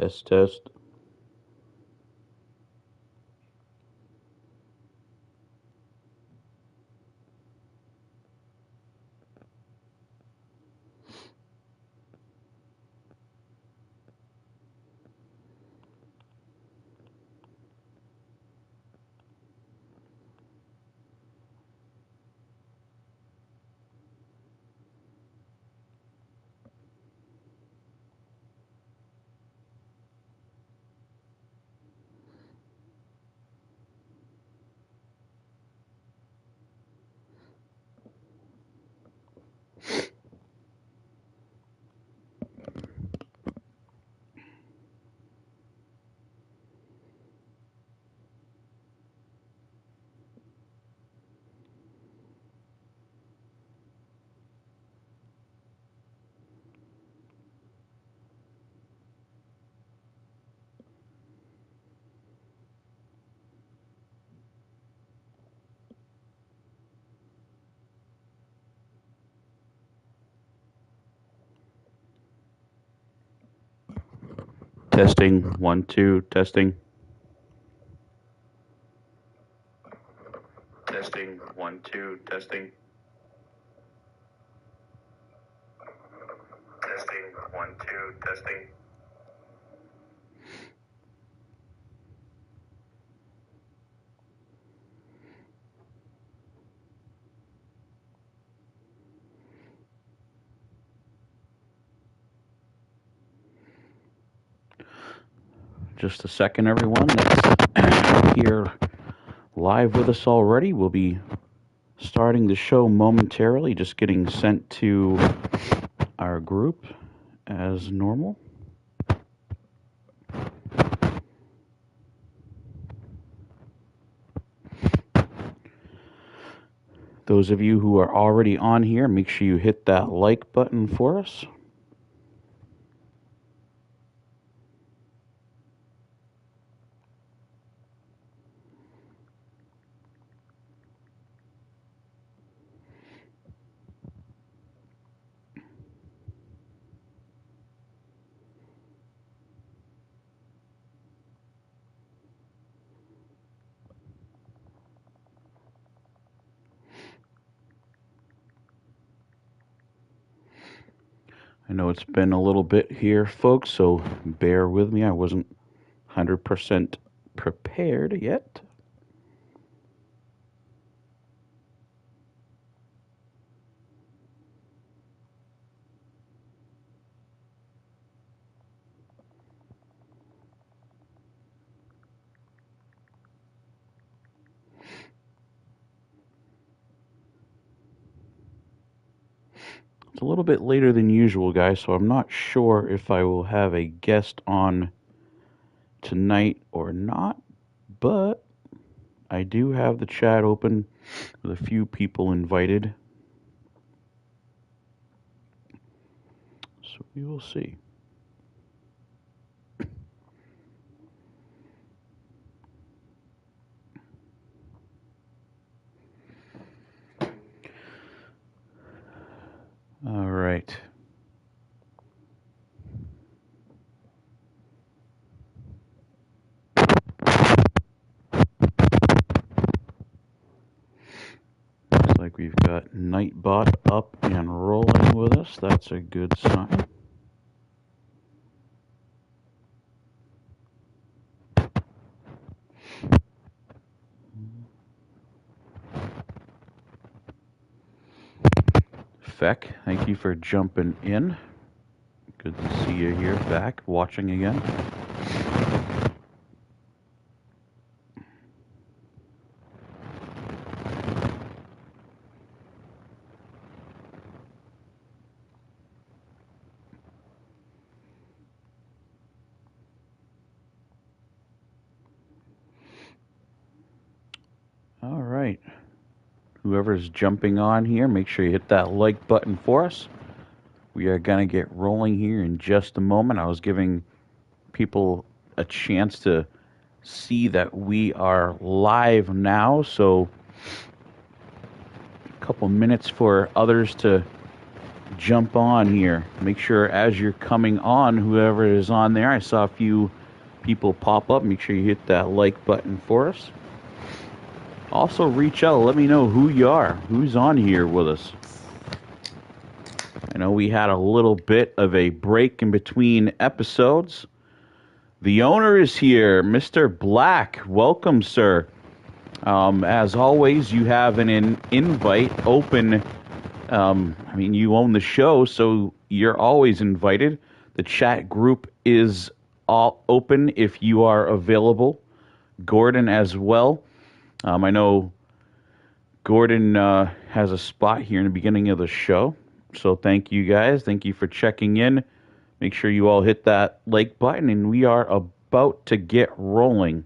Test, test. Testing, 1, 2, testing. Testing, 1, 2, testing. Testing, 1, 2, testing. Just a second, everyone. That's here live with us already. We'll be starting the show momentarily, just getting sent to our group as normal. Those of you who are already on here, make sure you hit that like button for us. I know it's been a little bit here, folks, so bear with me. I wasn't 100% prepared yet. It's a little bit later than usual, guys, so I'm not sure if I will have a guest on tonight or not, but I do have the chat open with a few people invited. So we will see. All right. Looks like we've got Nightbot up and rolling with us. That's a good sign. Feck, thank you for jumping in. Good to see you here back watching again. All right. Whoever's jumping on here, make sure you hit that like button for us. We are going to get rolling here in just a moment. I was giving people a chance to see that we are live now, so a couple minutes for others to jump on here. Make sure as you're coming on, whoever is on there, I saw a few people pop up. Make sure you hit that like button for us. Also, reach out. Let me know who you are. Who's on here with us. I know we had a little bit of a break in between episodes. The owner is here, Mr. Black. Welcome, sir. As always, you have an invite open. I mean, you own the show, so you're always invited. The chat group is all open if you are available. Gordon as well. I know Gordon has a spot here in the beginning of the show. So thank you guys. Thank you for checking in. Make sure you all hit that like button, and we are about to get rolling.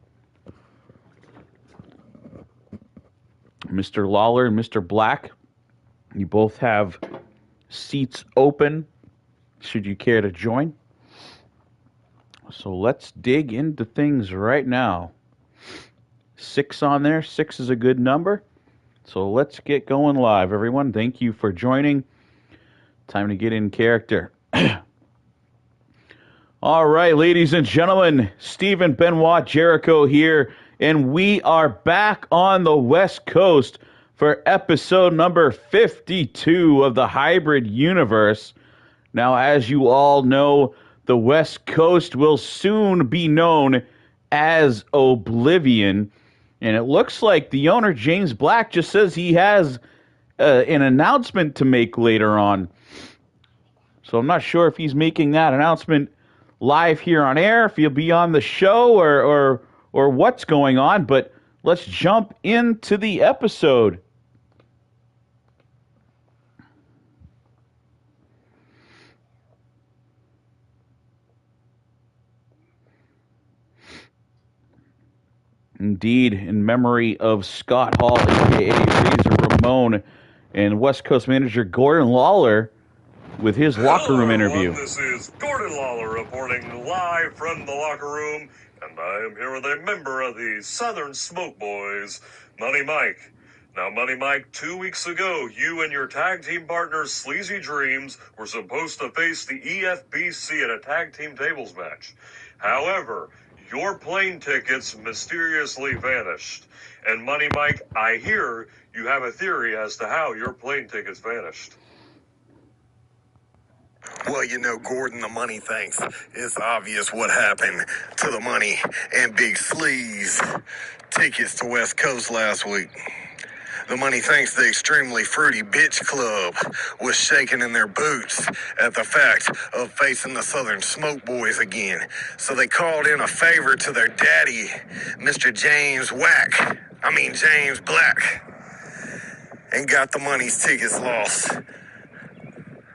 Mr. Lawler and Mr. Black, you both have seats open should you care to join. So let's dig into things right now. 6 on there. 6 is a good number. So let's get going live, everyone. Thank you for joining. Time to get in character. All right, ladies and gentlemen, Stephen Benoit Jericho here, and we are back on the West Coast for episode number 52 of the Hybrid Universe. Now, as you all know, the West Coast will soon be known as Oblivion, and it looks like the owner, James Black, just says he has an announcement to make later on. So I'm not sure if he's making that announcement live here on air, if he'll be on the show, or what's going on, but let's jump into the episode. Indeed, in memory of Scott Hall, a.k.a. Razor Ramon, and West Coast manager Gordon Lawler with his locker room interview. This is Gordon Lawler reporting live from the locker room, and I am here with a member of the Southern Smoke Boys, Money Mike. Now, Money Mike, 2 weeks ago, you and your tag team partner, Sleazy Dreams, were supposed to face the EFBC at a tag team tables match. However, your plane tickets mysteriously vanished. And Money Mike, I hear you have a theory as to how your plane tickets vanished. Well, you know, Gordon, the Money thinks it's obvious what happened to the Money and Big Sleaze tickets to West Coast last week. The Money thinks the extremely fruity bitch club was shaking in their boots at the fact of facing the Southern Smoke Boys again. So they called in a favor to their daddy, Mr. James Black, and got the Money's tickets lost.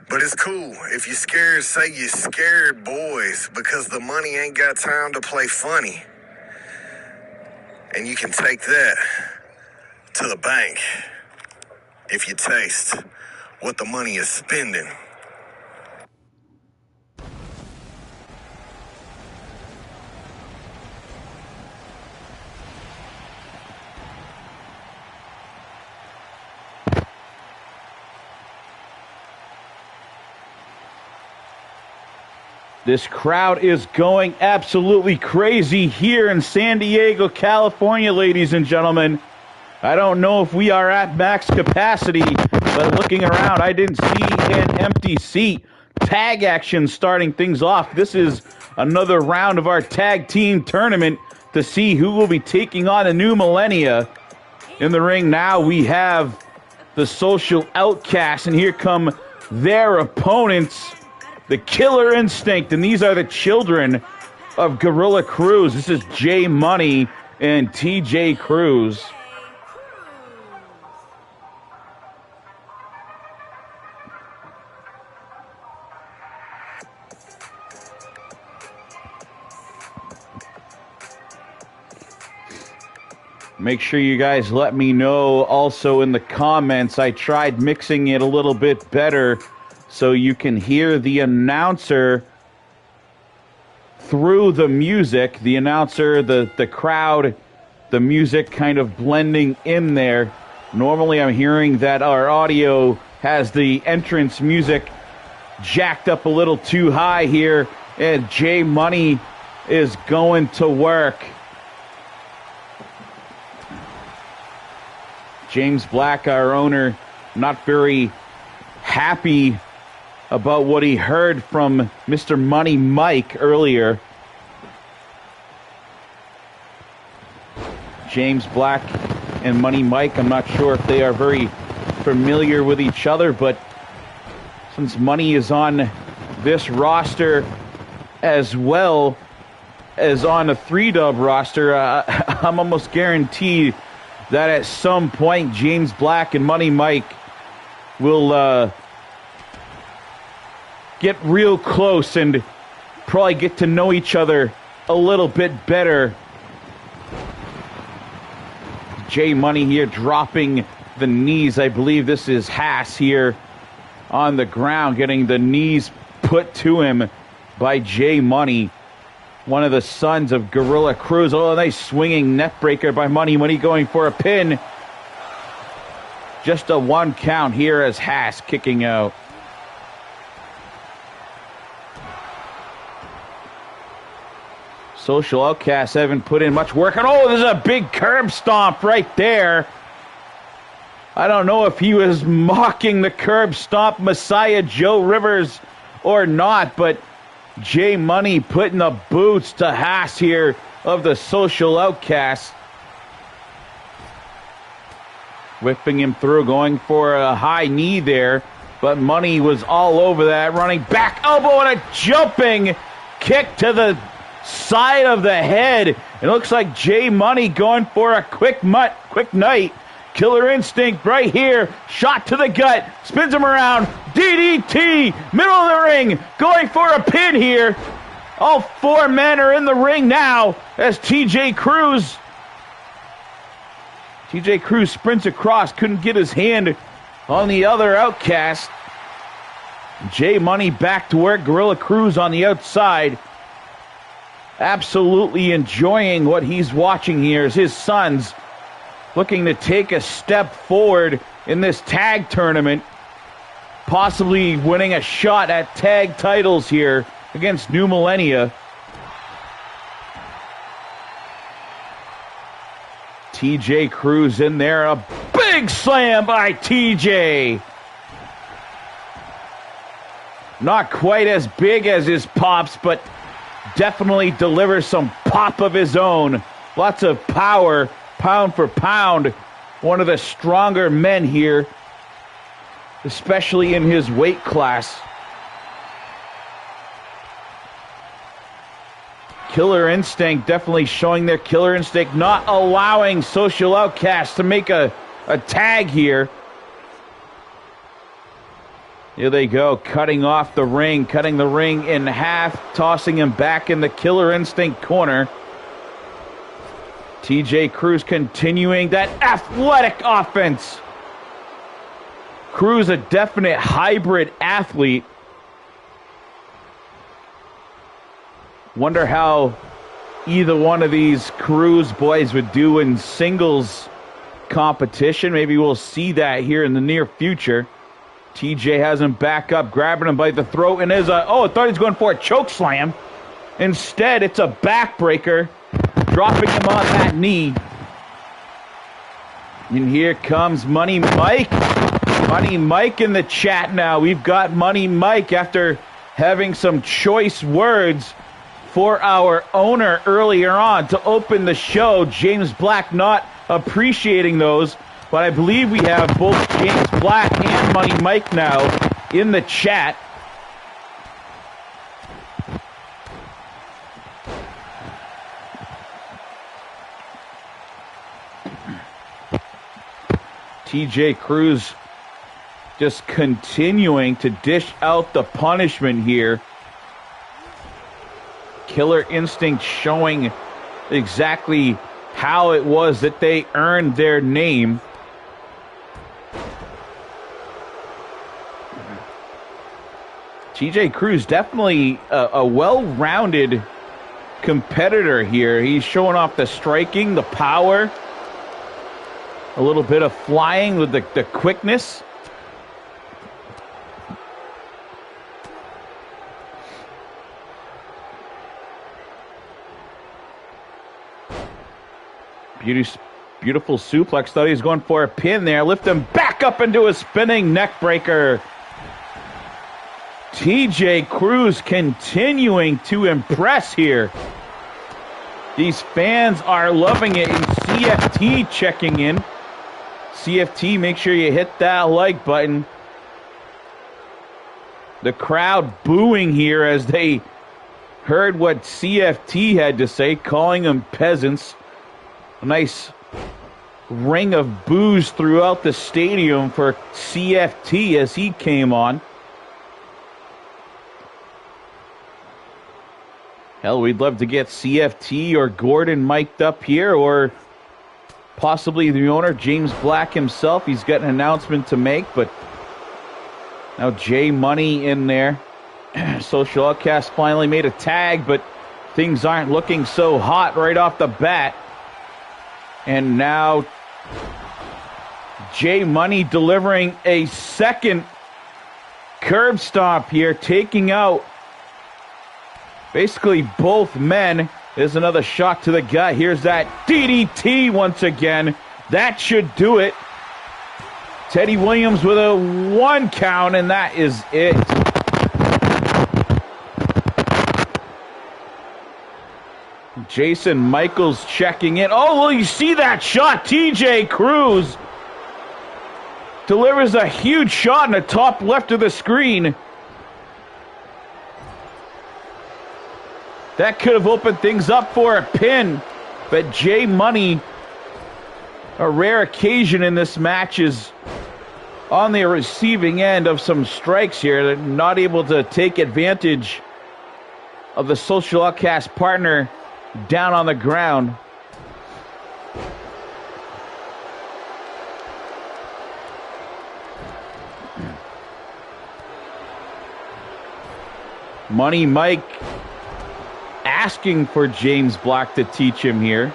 But it's cool. If you're scared, say you're scared, boys, because the Money ain't got time to play funny. And you can take that to the bank if you taste what the Money is spending. This crowd is going absolutely crazy here in San Diego, California, ladies and gentlemen. I don't know if we are at max capacity, but looking around, I didn't see an empty seat. Tag action starting things off. This is another round of our tag team tournament to see who will be taking on a new millennia. In the ring now, we have the Social Outcasts, and here come their opponents, the Killer Instinct, and these are the children of Gorilla Cruz. This is J Money and TJ Cruz. Make sure you guys let me know also in the comments. I tried mixing it a little bit better so you can hear the announcer through the music. The announcer, the crowd, the music kind of blending in there. Normally I'm hearing that our audio has the entrance music jacked up a little too high here, and J Money is going to work. James Black, our owner, not very happy about what he heard from Mr. Money Mike earlier. James Black and Money Mike, I'm not sure if they are very familiar with each other, but since Money is on this roster as well as on a 3-dub roster, I'm almost guaranteed that at some point James Black and Money Mike will get real close and probably get to know each other a little bit better. J Money here dropping the knees. I believe this is Haas here on the ground, getting the knees put to him by J Money, one of the sons of Gorilla Cruz. Oh, nice swinging net breaker by Money. Money going for a pin. Just a 1 count here as Haas kicking out. Social Outcasts haven't put in much work. And oh, there's a big curb stomp right there. I don't know if he was mocking the curb stomp Messiah Joe Rivers or not, but J Money putting the boots to Haas here of the Social Outcasts. Whipping him through, going for a high knee there, but Money was all over that, running back elbow and a jumping kick to the side of the head. It looks like J Money going for a quick night. Killer Instinct right here. Shot to the gut. Spins him around. DDT. Middle of the ring. Going for a pin here. All 4 men are in the ring now as TJ Cruz sprints across. Couldn't get his hand on the other Outcast. J Money back to work. Gorilla Cruz on the outside. Absolutely enjoying what he's watching here as his sons looking to take a step forward in this tag tournament, possibly winning a shot at tag titles here against New Millennia. TJ Cruz in there, a big slam by TJ. Not quite as big as his pops, but definitely delivers some pop of his own. Lots of power, pound for pound. One of the stronger men here, especially in his weight class. Killer Instinct definitely showing their killer instinct, not allowing Social Outcasts to make a tag here. Here they go, cutting off the ring, cutting the ring in half, tossing him back in the Killer Instinct corner. TJ Cruz continuing that athletic offense. Cruz, a definite hybrid athlete. Wonder how either one of these Cruz boys would do in singles competition. Maybe we'll see that here in the near future. TJ has him back up, grabbing him by the throat, and is a, oh, I thought he was going for a choke slam. Instead, it's a backbreaker, dropping him on that knee. And here comes Money Mike. Money Mike in the chat now. We've got Money Mike after having some choice words for our owner earlier on to open the show. James Black not appreciating those, but I believe we have both James Black and Money Mike now in the chat. TJ Cruz just continuing to dish out the punishment here. Killer Instinct showing exactly how it was that they earned their name. TJ Cruz definitely a well-rounded competitor here. He's showing off the striking, the power, a little bit of flying with the quickness. Beautiful suplex. Thought he was going for a pin there. Lift him back up into a spinning neck breaker. TJ Cruz continuing to impress here. These fans are loving it. And CFT checking in. CFT, make sure you hit that like button. The crowd booing here as they heard what CFT had to say, calling them peasants. A nice ring of boos throughout the stadium for CFT as he came on. Hell, we'd love to get CFT or Gordon mic'd up here, or possibly the owner, James Black himself. He's got an announcement to make, but now Jay Money in there. Social Outcast finally made a tag, but things aren't looking so hot right off the bat. And now Jay Money delivering a second curb stomp here, taking out basically both men. There's another shot to the gut. Here's that DDT once again. That should do it. Teddy Williams with a 1 count, and that is it. Jason Michaels checking in. Oh, well, you see that shot. TJ Cruz delivers a huge shot in the top left of the screen. That could have opened things up for a pin, but Jay Money, a rare occasion in this match, is on the receiving end of some strikes here. They're not able to take advantage of the Social Outcast partner down on the ground. Money Mike asking for James Black to teach him here.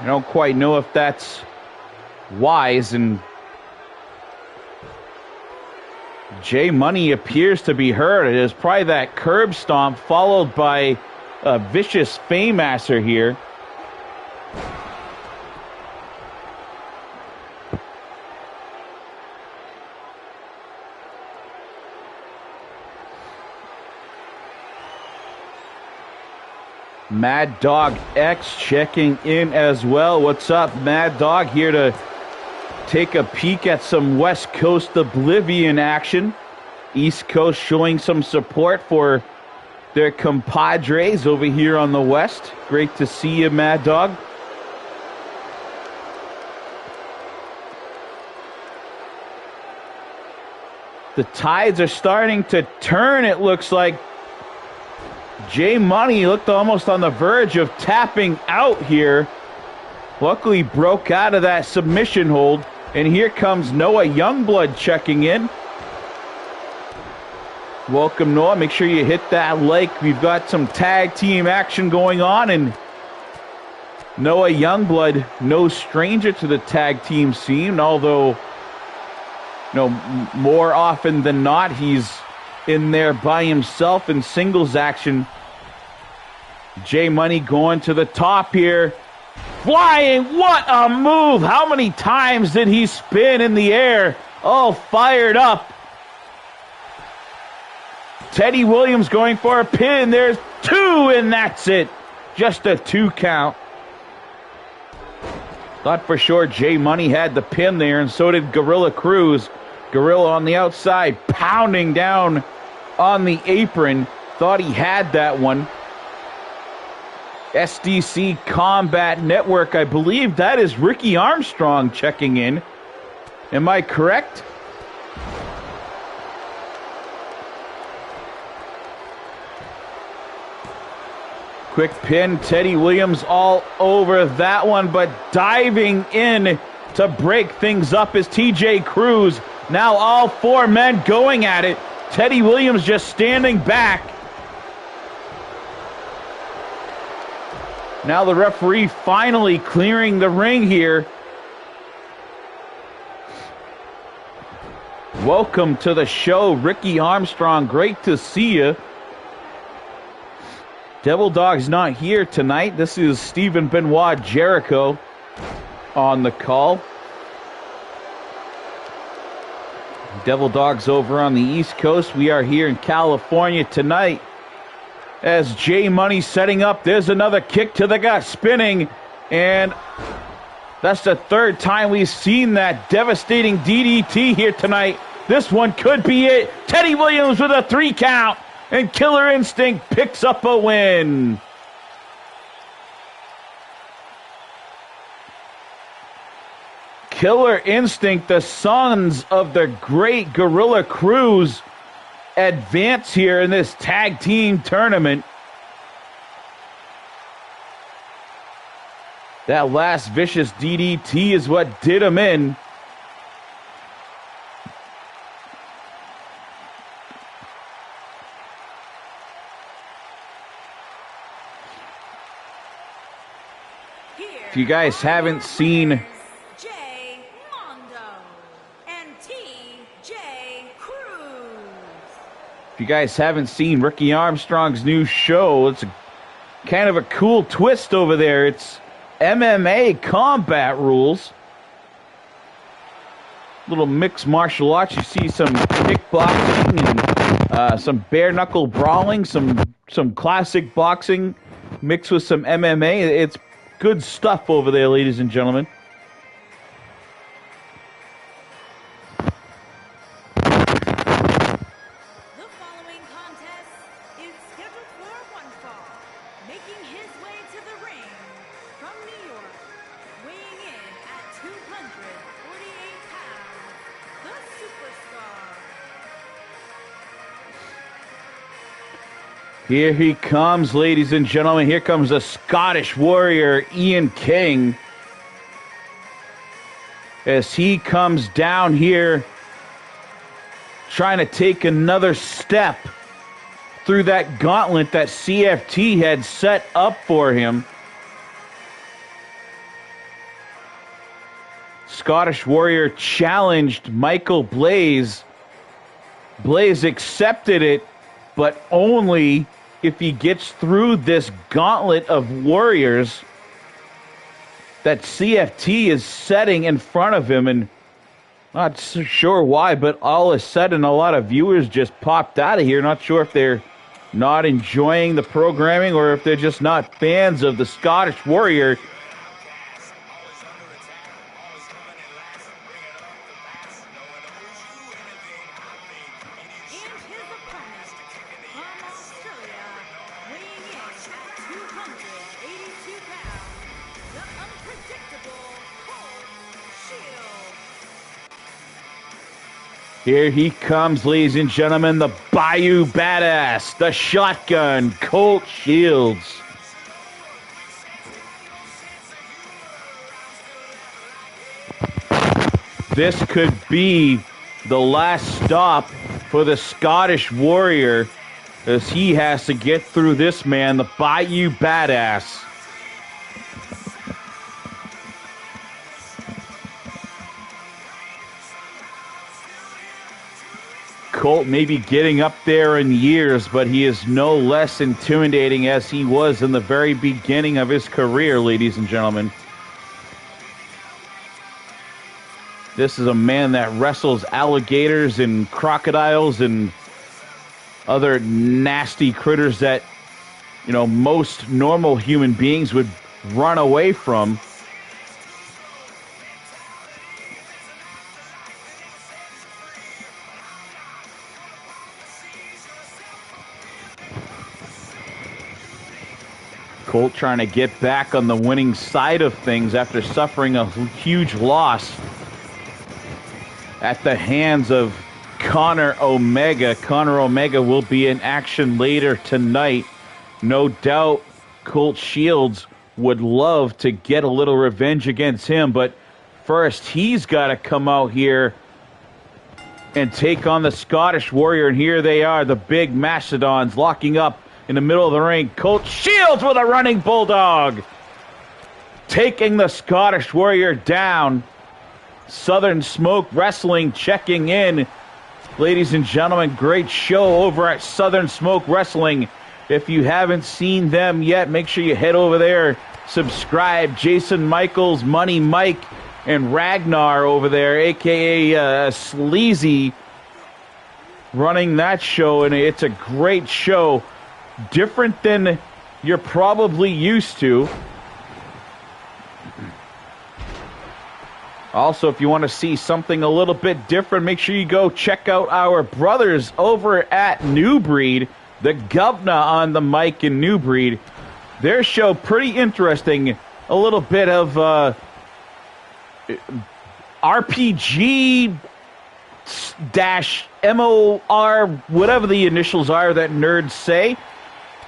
I don't quite know if that's wise, and Jay Money appears to be hurt. It is probably that curb stomp followed by a vicious Faymaster here. Mad Dog X checking in as well. What's up, Mad Dog? Here to take a peek at some West Coast Oblivion action. East Coast showing some support for their compadres over here on the West. Great to see you, Mad Dog. The tides are starting to turn, it looks like. Jay Money looked almost on the verge of tapping out here. Luckily broke out of that submission hold. And here comes Noah Youngblood checking in. Welcome, Noah. Make sure you hit that like. We've got some tag team action going on. And Noah Youngblood, no stranger to the tag team scene. Although, more often than not, he's in there by himself in singles action. Jay Money going to the top here. Flying, what a move! How many times did he spin in the air? Oh, fired up. Teddy Williams going for a pin. There's 2, and that's it. Just a 2 count. Thought for sure Jay Money had the pin there, and so did Gorilla Cruz. Gorilla on the outside, pounding down on the apron. Thought he had that one. SDC Combat Network, I believe that is Ricky Armstrong checking in. Am I correct? Quick pin, Teddy Williams all over that one, but diving in to break things up is TJ Cruz. Now all 4 men going at it. Teddy Williams just standing back. Now the referee finally clearing the ring here. Welcome to the show, Ricky Armstrong. Great to see you. Devil Dog's not here tonight. This is Stephen Benoit Jericho on the call. Devil Dog's over on the East Coast. We are here in California tonight. As J Money setting up, there's another kick to the gut, spinning, and that's the third time we've seen that devastating DDT here tonight. This one could be it. Teddy Williams with a 3 count, and Killer Instinct picks up a win. Killer Instinct, the sons of the great Gorilla Cruz, advance here in this tag team tournament. That last vicious DDT is what did him in. If you guys haven't seen If you guys haven't seen Ricky Armstrong's new show, it's kind of a cool twist over there. It's MMA combat rules. Little mixed martial arts. You see some kickboxing and some bare knuckle brawling, some classic boxing mixed with some MMA. It's good stuff over there, ladies and gentlemen. Here he comes, ladies and gentlemen. Here comes the Scottish Warrior, Ian King. As he comes down here, trying to take another step through that gauntlet that CFT had set up for him. Scottish Warrior challenged Michael Blaze. Blaze accepted it, but only if he gets through this gauntlet of warriors that CFT is setting in front of him. And not sure why, but all of a sudden a lot of viewers just popped out of here. Not sure if they're not enjoying the programming or if they're just not fans of the Scottish Warrior. Here he comes, ladies and gentlemen, the Bayou Badass, the Shotgun, Colt Shields. This could be the last stop for the Scottish Warrior as he has to get through this man, the Bayou Badass. Colt may be getting up there in years, but he is no less intimidating as he was in the very beginning of his career, ladies and gentlemen. This is a man that wrestles alligators and crocodiles and other nasty critters that, you know, most normal human beings would run away from. Colt trying to get back on the winning side of things after suffering a huge loss at the hands of Conor Omega. Conor Omega will be in action later tonight. No doubt Colt Shields would love to get a little revenge against him, but first he's got to come out here and take on the Scottish Warrior, and here they are, the big Mastodons locking up in the middle of the ring. Colt Shields with a running bulldog, taking the Scottish Warrior down. Southern Smoke Wrestling checking in. Ladies and gentlemen, great show over at Southern Smoke Wrestling. If you haven't seen them yet, make sure you head over there, subscribe. Jason Michaels, Money Mike, and Ragnar over there, a.k.a. Sleazy, running that show, and it's a great show. Different than you're probably used to. Also, if you want to see something a little bit different, make sure you go check out our brothers over at New Breed, the Governor on the mic in New Breed. Their show, pretty interesting. A little bit of RPG MOR, whatever the initials are that nerds say.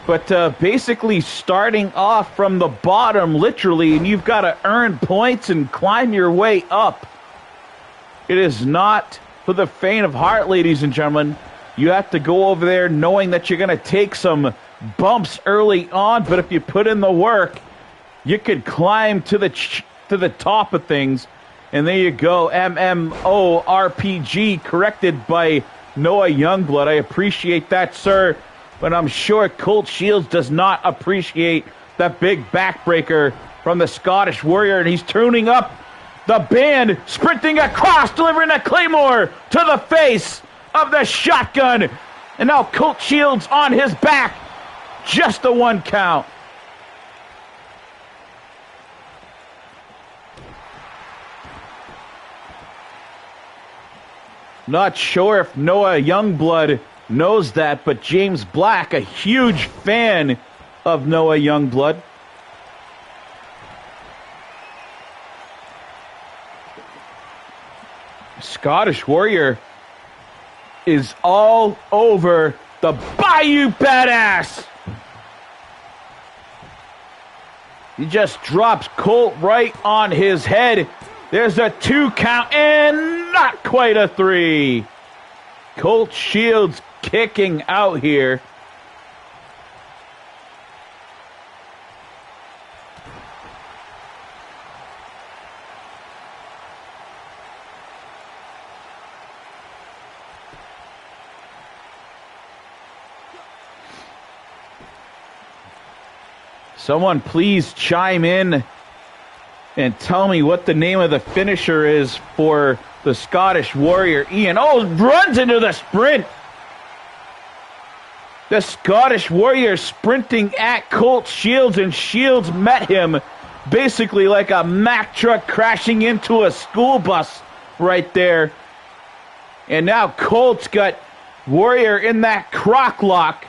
But basically starting off from the bottom, literally, and you've got to earn points and climb your way up. It is not for the faint of heart, ladies and gentlemen. You have to go over there knowing that you're going to take some bumps early on, but if you put in the work, you could climb to the top of things. And there you go, MMORPG, corrected by Noah Youngblood. I appreciate that, sir. But I'm sure Colt Shields does not appreciate that big backbreaker from the Scottish Warrior. And he's tuning up the band, sprinting across, delivering a Claymore to the face of the Shotgun. And now Colt Shields on his back. Just the 1 count. Not sure if Noah Youngblood knows that, but James Black, a huge fan of Noah Youngblood. Scottish Warrior is all over the Bayou Badass. He just drops Colt right on his head. There's a 2 count and not quite a 3. Colt Shields kicking out here. Someone please chime in and tell me what the name of the finisher is for the Scottish Warrior. Ian, runs into the sprint. The Scottish Warrior sprinting at Colt Shields, and Shields met him basically like a Mack truck crashing into a school bus right there. And now Colt's got Warrior in that croc lock.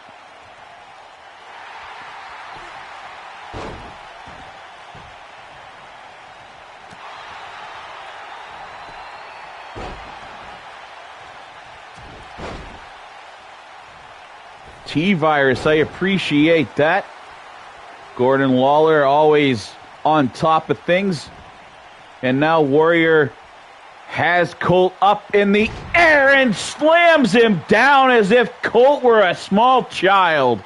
T-Virus, I appreciate that. Gordon Lawler always on top of things. And now Warrior has Colt up in the air and slams him down as if Colt were a small child.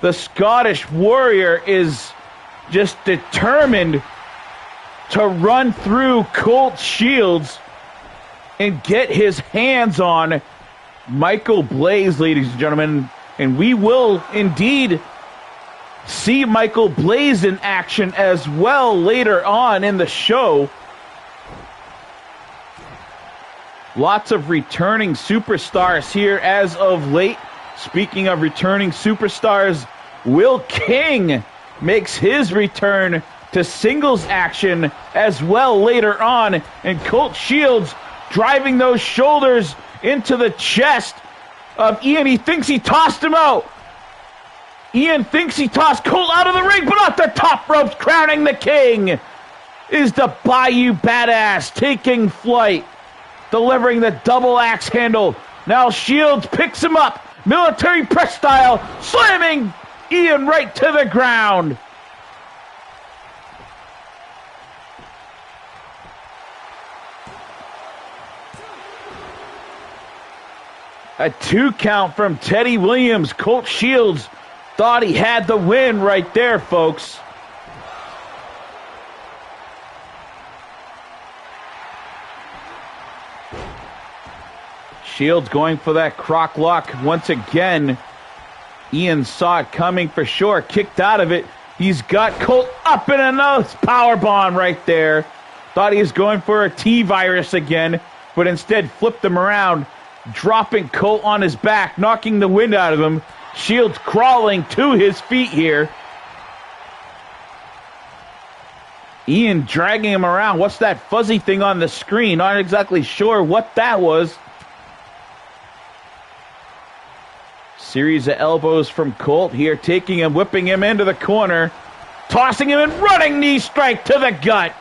The Scottish Warrior is just determined to run through Colt Shields and get his hands on Michael Blaze, ladies and gentlemen. And we will indeed see Michael Blaze in action as well later on in the show. Lots of returning superstars here as of late. Speaking of returning superstars, Will King makes his return to singles action as well later on. And Colt Shields driving those shoulders into the chest of Ian. He thinks he tossed him out. Ian thinks he tossed Colt out of the ring, but off the top ropes, crowning the king, is the Bayou Badass taking flight, delivering the double axe handle. Now Shields picks him up, military press style, slamming Ian right to the ground. A 2 count from Teddy Williams. Colt Shields thought he had the win right there, folks. Shields going for that croc lock once again. Ian saw it coming for sure, kicked out of it. He's got Colt up in another powerbomb right there. Thought he was going for a T-virus again, but instead flipped him around, dropping Colt on his back, knocking the wind out of him. Shields crawling to his feet here. Ian dragging him around. What's that fuzzy thing on the screen? Not exactly sure what that was. Series of elbows from Colt here, taking him, whipping him into the corner, tossing him and running knee strike to the gut.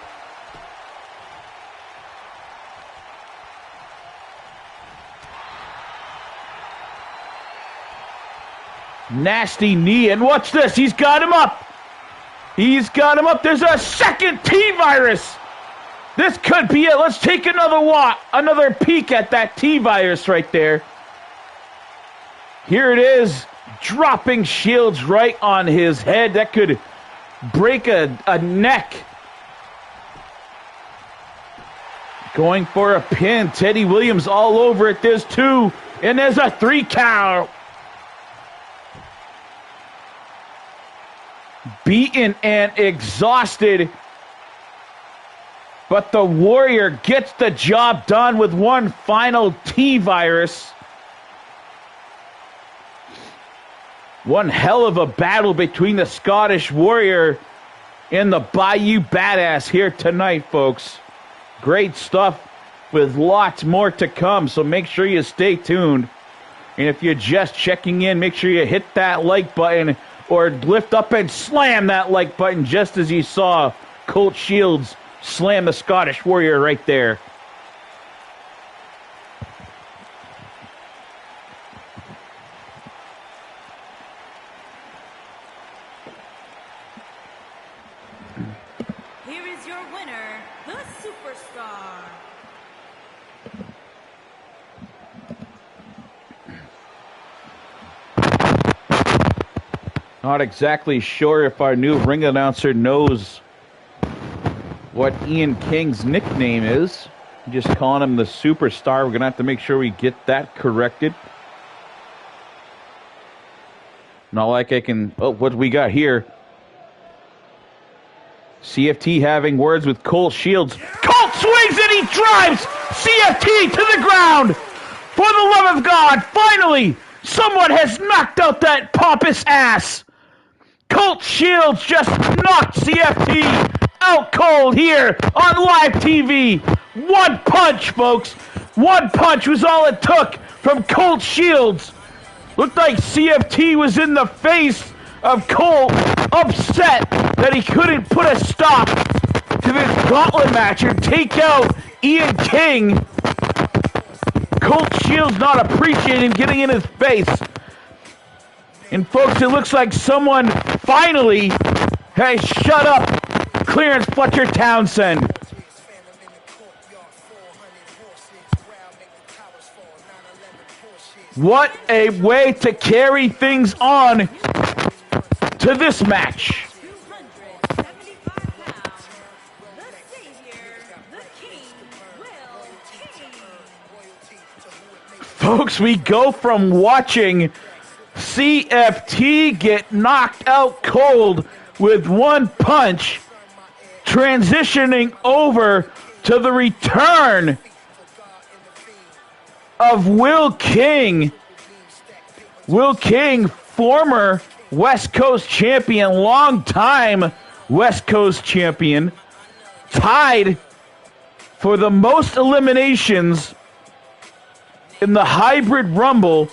Nasty knee, and watch this, he's got him up. He's got him up. There's a second T-virus. This could be it. Let's take another peek at that T-virus right there. Here it is, dropping Shields right on his head. That could break a neck. Going for a pin. Teddy Williams all over it. There's two, and there's a 3 count. Beaten and exhausted, but the Warrior gets the job done with one final T-virus. One hell of a battle between the Scottish Warrior and the Bayou Badass here tonight, folks. Great stuff with lots more to come, so make sure you stay tuned. And if you're just checking in, make sure you hit that like button or lift up and slam that like button just as you saw Colt Shields slam the Scottish Warrior right there. Here is your winner, the Superstar. Not exactly sure if our new ring announcer knows what Ian King's nickname is. I'm just calling him the Superstar. We're going to have to make sure we get that corrected. Not like I can... Oh, what do we got here? CFT having words with Colt Shields. Colt swings and he drives CFT to the ground. For the love of God, finally, someone has knocked out that pompous ass. Colt Shields just knocked CFT out cold here on live TV. One punch, folks. One punch was all it took from Colt Shields. Looked like CFT was in the face of Colt, upset that he couldn't put a stop to this gauntlet match and take out Ian King. Colt Shields not appreciating getting in his face. And folks, it looks like someone finally has shut up Clarence Fletcher Townsend. What a way to carry things on to this match. 275 pounds, the Savior, the King, Will King. Folks, we go from watching CFT get knocked out cold with one punch, transitioning over to the return of Will King. Will King, former West Coast champion, long-time West Coast champion, tied for the most eliminations in the Hybrid Rumble,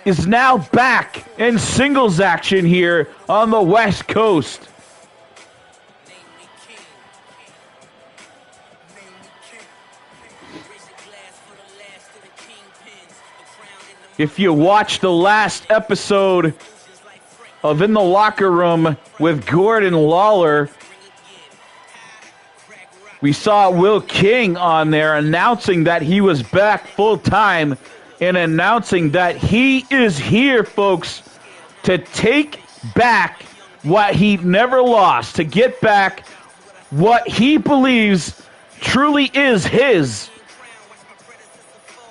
is now back in singles action here on the West Coast. If you watched the last episode of In the Locker Room with Gordon Lawler, we saw Will King on there announcing that he was back full-time and announcing that he is here, folks, to take back what he never lost, to get back what he believes truly is his.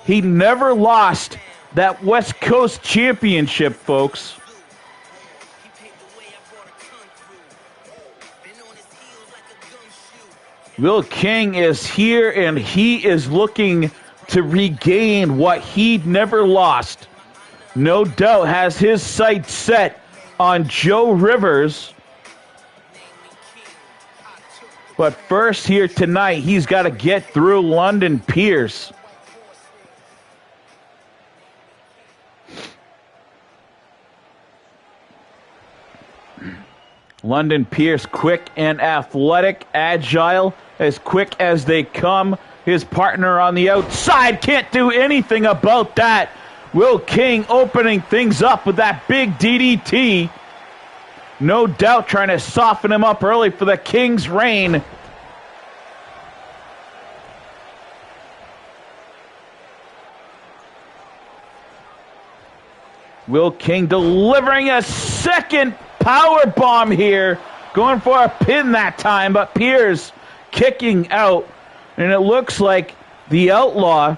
He never lost that West Coast championship, folks. Will King is here, and he is looking to regain what he never lost. No doubt has his sights set on Joe Rivers. But first here tonight, he's got to get through London Pierce. London Pierce, quick and athletic, agile, as quick as they come. His partner on the outside can't do anything about that. Will King opening things up with that big DDT. No doubt trying to soften him up early for the King's reign. Will King delivering a second power bomb here. Going for a pin that time, but Pierce kicking out. And it looks like the Outlaw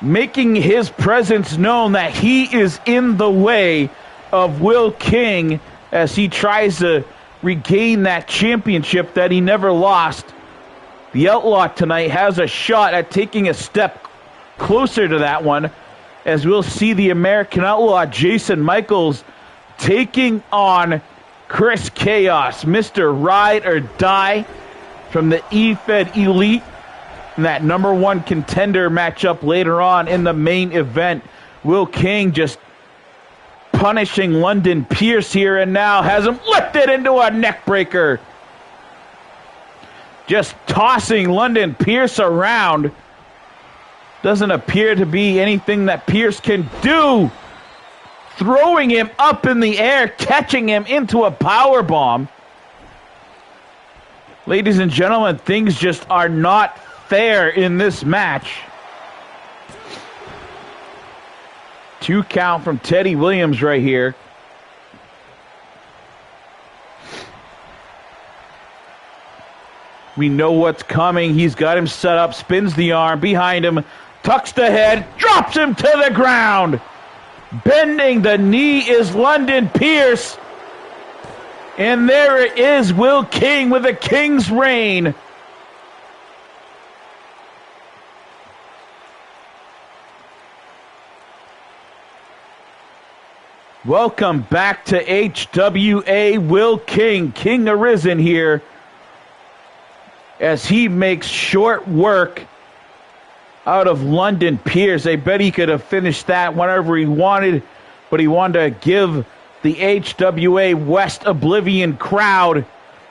making his presence known that he is in the way of Will King as he tries to regain that championship that he never lost. The Outlaw tonight has a shot at taking a step closer to that one, as we'll see the American Outlaw Jason Michaels taking on Chris Chaos, Mr. Ride or Die from the eFed Elite. And that #1 contender matchup later on in the main event. Will King just punishing London Pierce here and now. Has him lifted into a neck breaker. Just tossing London Pierce around. Doesn't appear to be anything that Pierce can do. Throwing him up in the air, catching him into a power bomb. Ladies and gentlemen, things just are not fair in this match. 2 count from Teddy Williams right here. We know what's coming. He's got him set up, spins the arm behind him, tucks the head, drops him to the ground. Bending the knee is London Pierce. And there it is, Will King with a King's reign. Welcome back to HWA. Will King, King Arisen here, as he makes short work out of London Pierce. I bet he could have finished that whenever he wanted, but he wanted to give the HWA West Oblivion crowd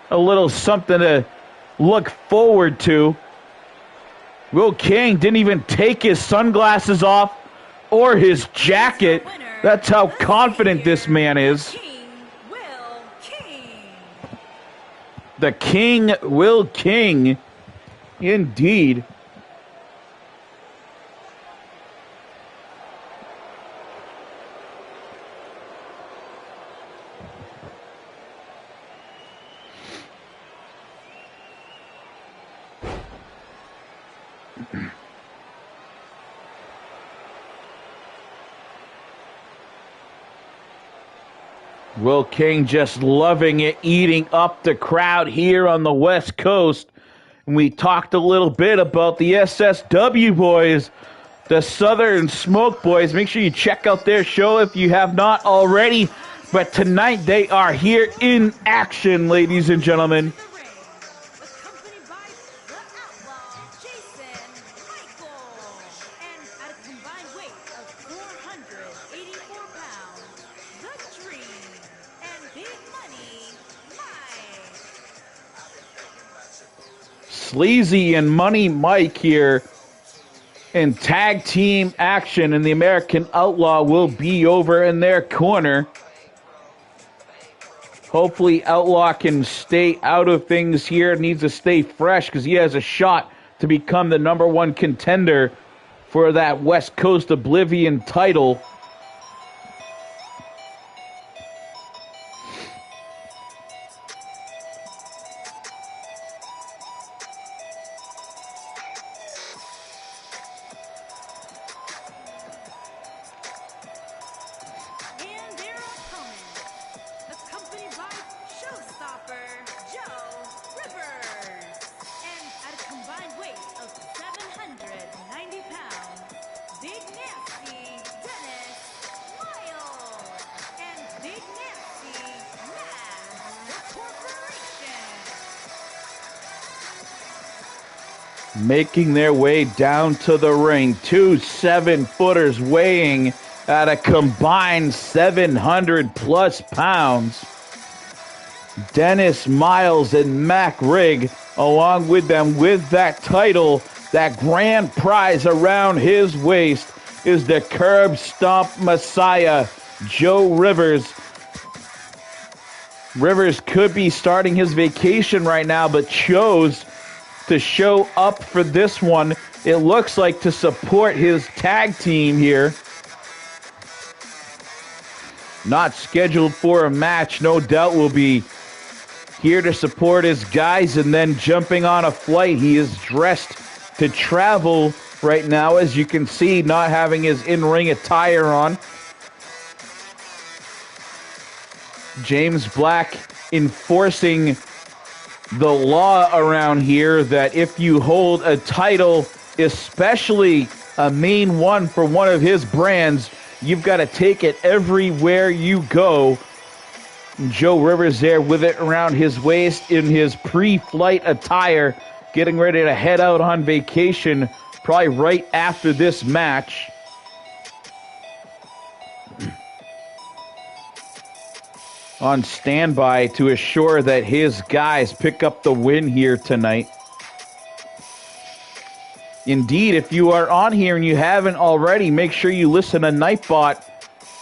a little something to look forward to. Will King didn't even take his sunglasses off or his jacket. That's how confident this man is. King Will King. The King Will King, indeed. Will King just loving it, eating up the crowd here on the West Coast. And we talked a little bit about the SSW boys, the Southern Smoke Boys. Make sure you check out their show if you have not already. But tonight they are here in action, ladies and gentlemen. The ring, accompanied by the Outlaw, Jason Michaels. And at a combined weight of 484 pounds, the Dream and Big Money, Mike. Sleazy and Money Mike here in tag team action, and the American Outlaw will be over in their corner. Hopefully Outlaw can stay out of things here. Needs to stay fresh because he has a shot to become the #1 contender for that West Coast Oblivion title. And their opponent, accompanied by Showstopper Joe Rivers. making their way down to the ring. Two 7-footers weighing at a combined 700 plus pounds. Dennis Miles and Mac Rigg along with them with that title. That grand prize around his waist is the Curb Stomp Messiah, Joe Rivers. Rivers could be starting his vacation right now, but chose to show up for this one. It looks like to support his tag team here. Not scheduled for a match, no doubt will be here to support his guys and then jumping on a flight. He is dressed to travel right now, as you can see, not having his in-ring attire on. James Black enforcing the law around here that if you hold a title, especially a main one for one of his brands, you've got to take it everywhere you go. Joe Rivers there with it around his waist in his pre-flight attire, getting ready to head out on vacation probably right after this match. On standby to assure that his guys pick up the win here tonight. Indeed, if you are on here and you haven't already, make sure you listen to Nightbot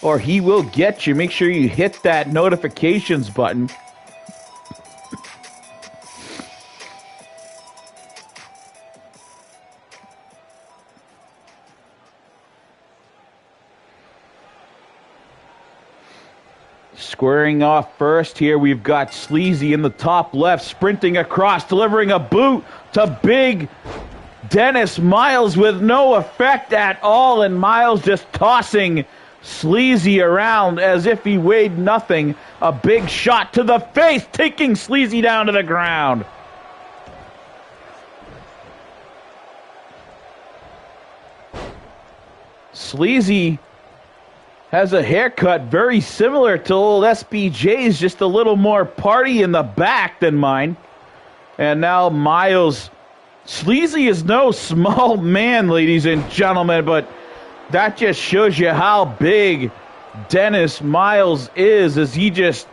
or he will get you. Make sure you hit that notifications button. Squaring off first here, we've got Sleazy in the top left, sprinting across, delivering a boot to big Dennis Miles with no effect at all, and Miles just tossing Sleazy around as if he weighed nothing. A big shot to the face, taking Sleazy down to the ground. Sleazy has a haircut very similar to old SBJ's, just a little more party in the back than mine. And now Miles. Sleazy is no small man, ladies and gentlemen, but that just shows you how big Dennis Miles is, as he just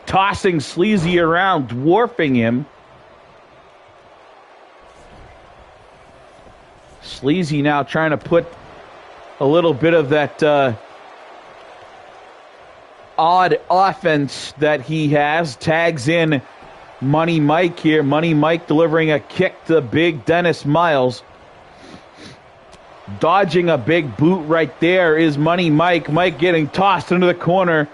tossing Sleazy around, dwarfing him. Sleazy now trying to put a little bit of that odd offense that he has. Tags in Money Mike here. Money Mike delivering a kick to big Dennis Miles. Dodging a big boot right there is Money Mike. Mike getting tossed into the corner.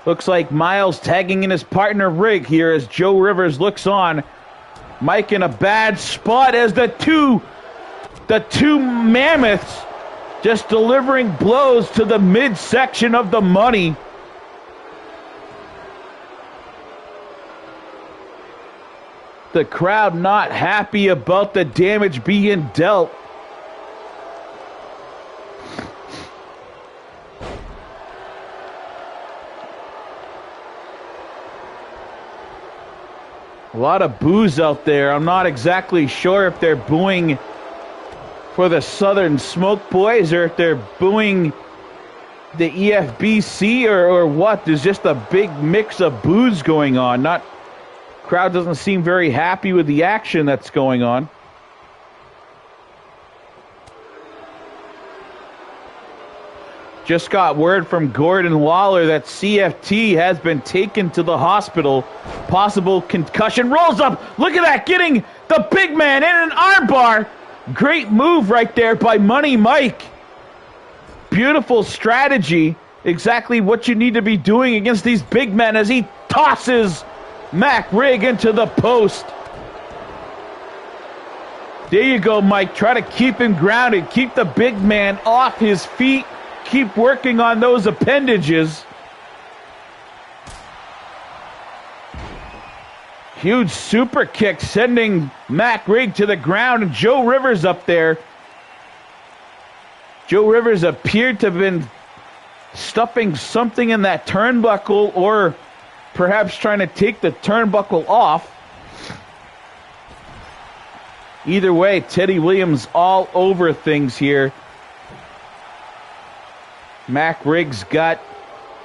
Looks like Miles tagging in his partner Rigg here as Joe Rivers looks on. Mike in a bad spot as the two mammoths just delivering blows to the midsection of the money. The crowd not happy about the damage being dealt. A lot of boos out there. I'm not exactly sure if they're booing for the Southern Smoke Boys or if they're booing the EFBC or what. There's just a big mix of boos going on. Crowd doesn't seem very happy with the action that's going on. Just got word from Gordon Waller that CFT has been taken to the hospital. Possible concussion. Rolls up. Look at that. Getting the big man in an armbar. Great move right there by Money Mike. Beautiful strategy. Exactly what you need to be doing against these big men as he tosses Mac Rigg into the post. There you go, Mike. Try to keep him grounded. Keep the big man off his feet. Keep working on those appendages. Huge super kick sending Mac Rigg to the ground. And Joe Rivers up there. Joe Rivers appeared to have been stuffing something in that turnbuckle, or perhaps trying to take the turnbuckle off. Either way, Teddy Williams all over things here. Mac Riggs got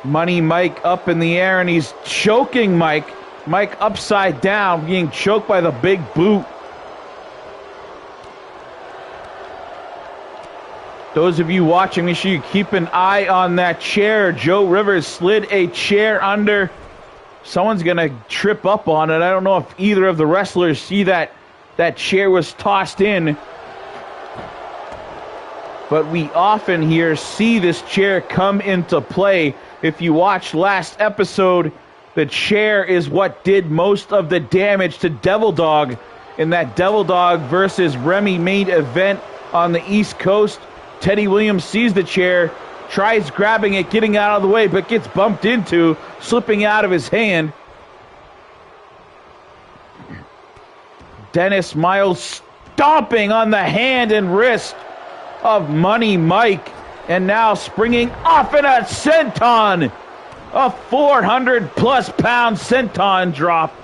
Money Mike up in the air, and he's choking Mike. Mike upside down, being choked by the big boot. Those of you watching, make sure you keep an eye on that chair. Joe Rivers slid a chair under. Someone's going to trip up on it. I don't know if either of the wrestlers see that chair was tossed in. But we often here see this chair come into play. If you watched last episode, the chair is what did most of the damage to Devil Dog in that Devil Dog versus Remy main event on the East Coast. Teddy Williams sees the chair, tries grabbing it, getting out of the way, but gets bumped into, slipping out of his hand. Dennis Miles stomping on the hand and wrist of Money Mike, and now springing off in a senton, a 400-plus pound senton drop.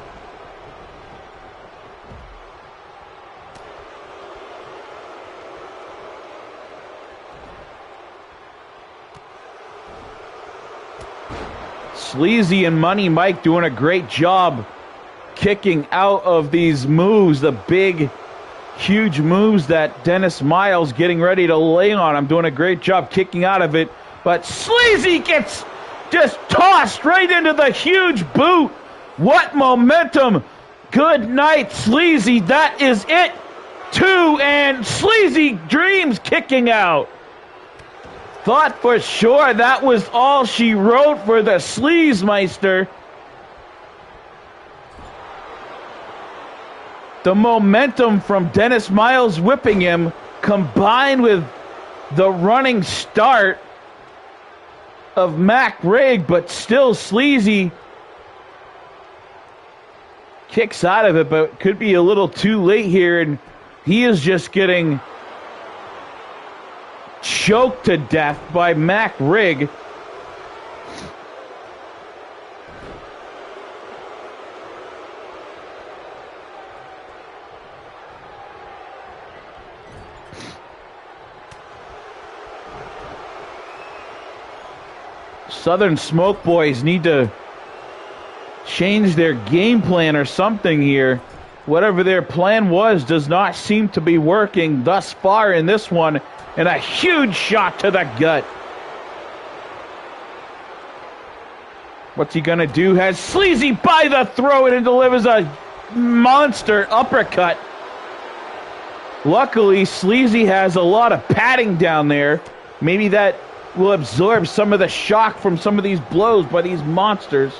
Sleazy and Money Mike doing a great job kicking out of these moves, the big, huge moves that Dennis Miles getting ready to lay on. I'm doing a great job kicking out of it, but Sleazy gets just tossed right into the huge boot. What momentum. Good night, Sleazy. That is it. 2, and Sleazy Dreams kicking out. Thought for sure that was all she wrote for the Sleazemeister. The momentum from Dennis Miles whipping him, combined with the running start of Mac Rigg, but still Sleazy kicks out of it, but could be a little too late here, and he is just getting choked to death by Mac Rigg. Southern Smoke Boys need to change their game plan or something here. Whatever their plan was does not seem to be working thus far in this one. And a huge shot to the gut. What's he going to do? Has Sleazy by the throat and delivers a monster uppercut. Luckily, Sleazy has a lot of padding down there. Maybe that will absorb some of the shock from some of these blows by these monsters.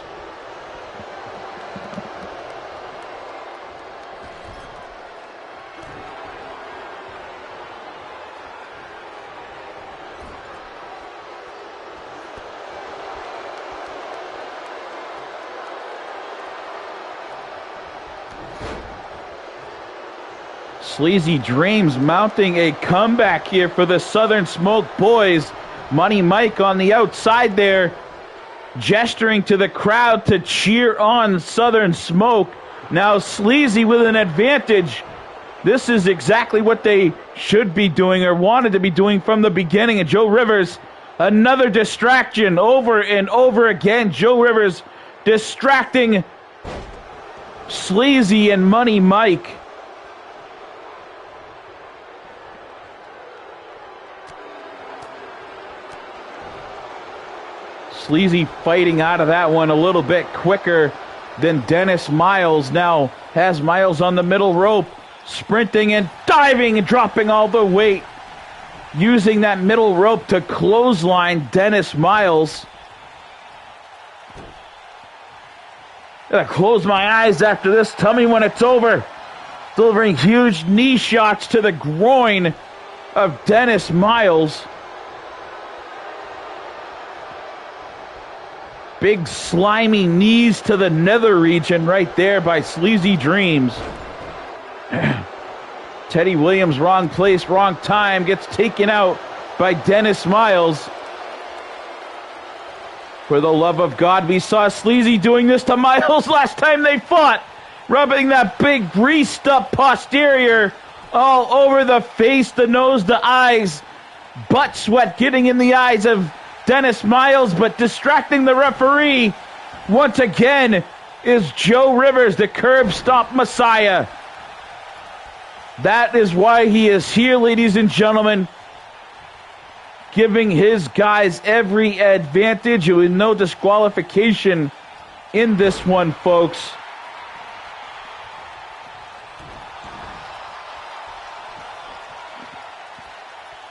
Sleazy Dreams mounting a comeback here for the Southern Smoke Boys. Money Mike on the outside there, gesturing to the crowd to cheer on Southern Smoke. Now Sleazy with an advantage. This is exactly what they should be doing or wanted to be doing from the beginning. And Joe Rivers, another distraction over and over again. Joe Rivers distracting Sleazy and Money Mike. Sleazy fighting out of that one a little bit quicker than Dennis Miles. Now has Miles on the middle rope, sprinting and diving and dropping all the weight. Using that middle rope to clothesline Dennis Miles. Gotta close my eyes after this. Tell me when it's over. Delivering huge knee shots to the groin of Dennis Miles. Big slimy knees to the nether region right there by Sleazy Dreams. Teddy Williams, wrong place, wrong time, gets taken out by Dennis Miles. For the love of God, we saw Sleazy doing this to Miles last time they fought. Rubbing that big greased up posterior all over the face, the nose, the eyes. Butt sweat getting in the eyes of Dennis Miles, but distracting the referee once again is Joe Rivers, the curb stomp messiah. That is why he is here, ladies and gentlemen, giving his guys every advantage with no disqualification in this one, folks.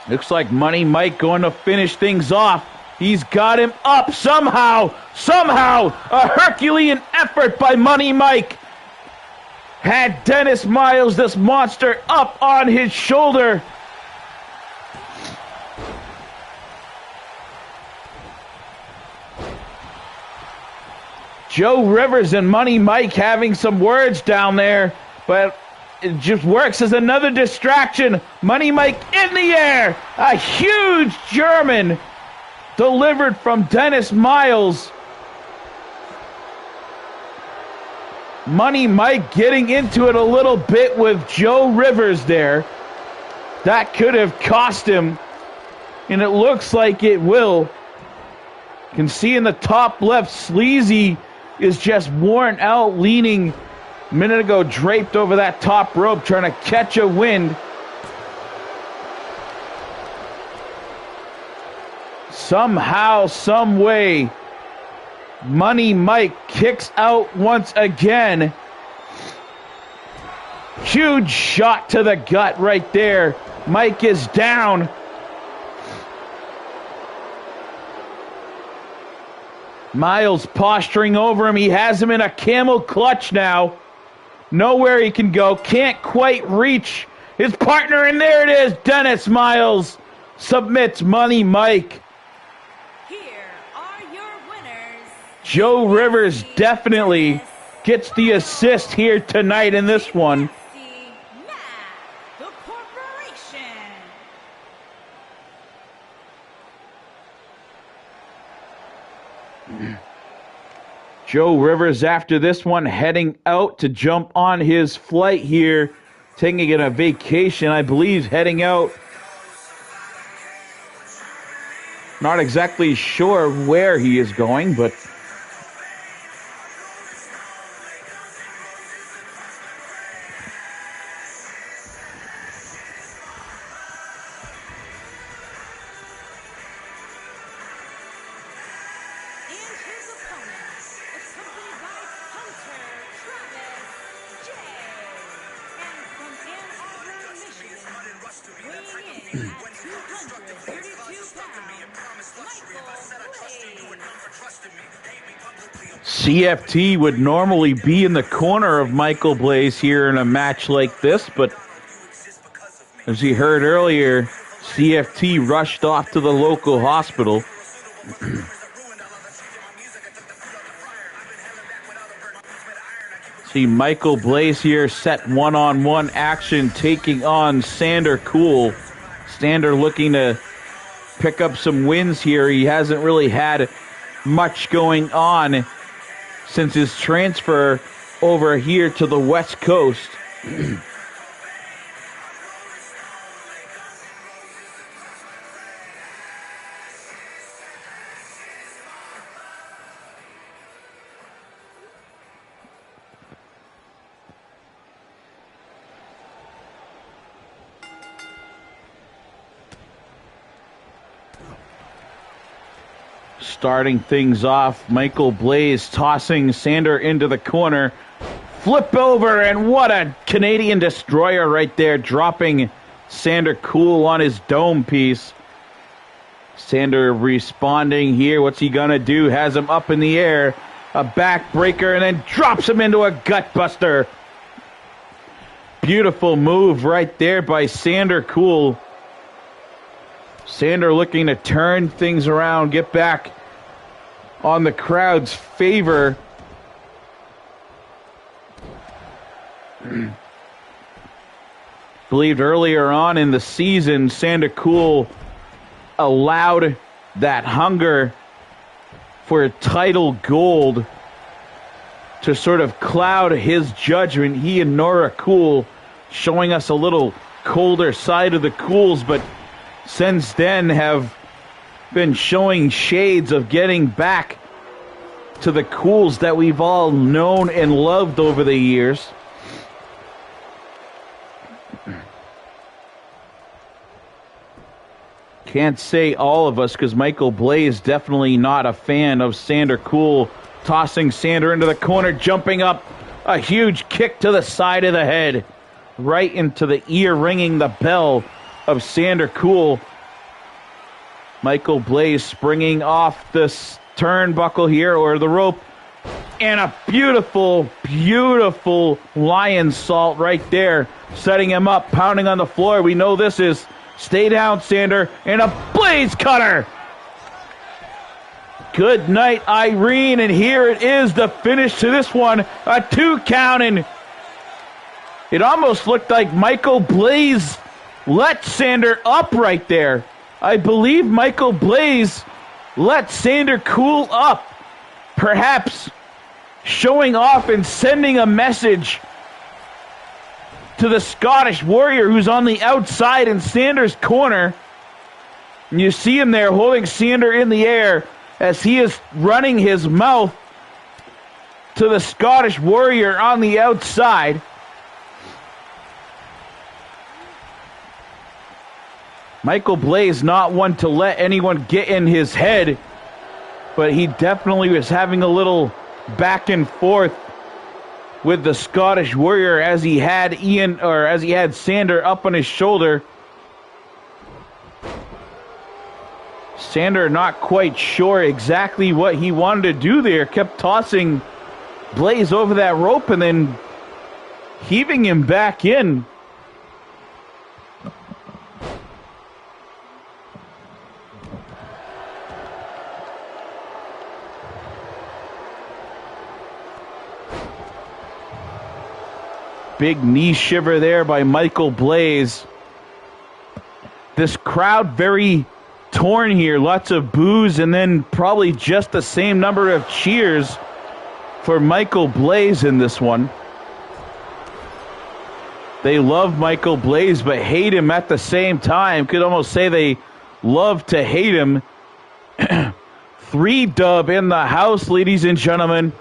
Looks like Money Mike going to finish things off. He's got him up somehow. A Herculean effort by Money Mike had Dennis Miles, this monster, up on his shoulder. Joe Rivers and Money Mike having some words down there, but it just works as another distraction. Money Mike in the air. A huge German delivered from Dennis Miles. Money Mike getting into it a little bit with Joe Rivers there. That could have cost him, and it looks like it will. You can see in the top left, Sleazy is just worn out, leaning a minute ago, draped over that top rope, trying to catch a wind. Somehow, some way, Money Mike kicks out once again. Huge shot to the gut right there. Mike is down. Miles posturing over him. He has him in a camel clutch now. Nowhere he can go. Can't quite reach his partner. And there it is. Dennis Miles submits Money Mike. Here are your winners. Joe Rivers definitely gets the assist here tonight in this one. The Corporation. Joe Rivers after this one heading out to jump on his flight here, taking a vacation, I believe, heading out. Not exactly sure where he is going, but CFT would normally be in the corner of Michael Blaze here in a match like this, but as you heard earlier, CFT rushed off to the local hospital. See Michael Blaze here set one-on-one action, taking on Sander Cool. Sander looking to pick up some wins here. He hasn't really had much going on since his transfer over here to the West Coast. Starting things off, Michael Blaze tossing Sander into the corner. Flip over, and what a Canadian destroyer right there, dropping Sander Cool on his dome piece. Sander responding here. What's he gonna do? Has him up in the air. A backbreaker, and then drops him into a gutbuster. Beautiful move right there by Sander Cool. Sander looking to turn things around, get back on the crowd's favor. Believed earlier on in the season, Sander Cool allowed that hunger for title gold to sort of cloud his judgment. He and Nora Cool showing us a little colder side of the Cools, but since then have been showing shades of getting back to the Cools that we've all known and loved over the years. Can't say all of us, because Michael Blaze definitely not a fan of Sander Cool. Tossing Sander into the corner, jumping up. A huge kick to the side of the head. Right into the ear, ringing the bell of Sander Cool. Michael Blaze springing off this turnbuckle here, or the rope. And a beautiful, beautiful lion salt right there. Setting him up, pounding on the floor. We know this is stay down, Sander. And a Blaze cutter. Good night, Irene. And here it is, the finish to this one. A 2 count. And it almost looked like Michael Blaze let Sander up right there. I believe Michael Blaze let Sander Cool up. Perhaps showing off and sending a message to the Scottish Warrior, who's on the outside in Sander's corner. And you see him there holding Sander in the air as he is running his mouth to the Scottish Warrior on the outside. Michael Blaze not one to let anyone get in his head, but he definitely was having a little back and forth with the Scottish Warrior as he had Sander up on his shoulder. Sander not quite sure exactly what he wanted to do there. Kept tossing Blaze over that rope and then heaving him back in. Big knee shiver there by Michael Blaze. This crowd very torn here. Lots of boos and then probably just the same number of cheers for Michael Blaze in this one. They love Michael Blaze but hate him at the same time. Could almost say they love to hate him. 3 dub in the house, ladies and gentlemen.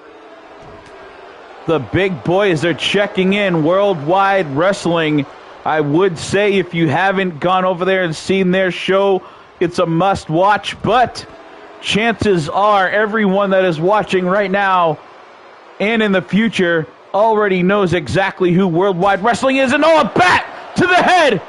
The big boys are checking in. Worldwide Wrestling. I would say if you haven't gone over there and seen their show, it's a must watch, but chances are everyone that is watching right now and in the future already knows exactly who Worldwide Wrestling is. And a bat to the head.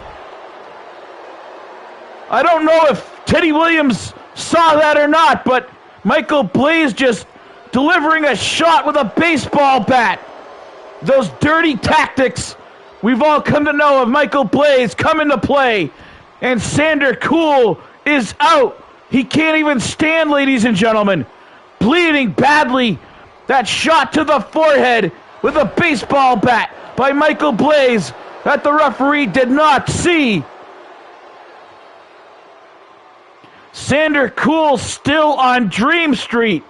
I don't know if Teddy Williams saw that or not, but Michael Blaze just delivering a shot with a baseball bat. Those dirty tactics we've all come to know of Michael Blaze come into play. And Sander Cool is out. He can't even stand, ladies and gentlemen. Bleeding badly. That shot to the forehead with a baseball bat by Michael Blaze that the referee did not see. Sander Cool still on Dream Street.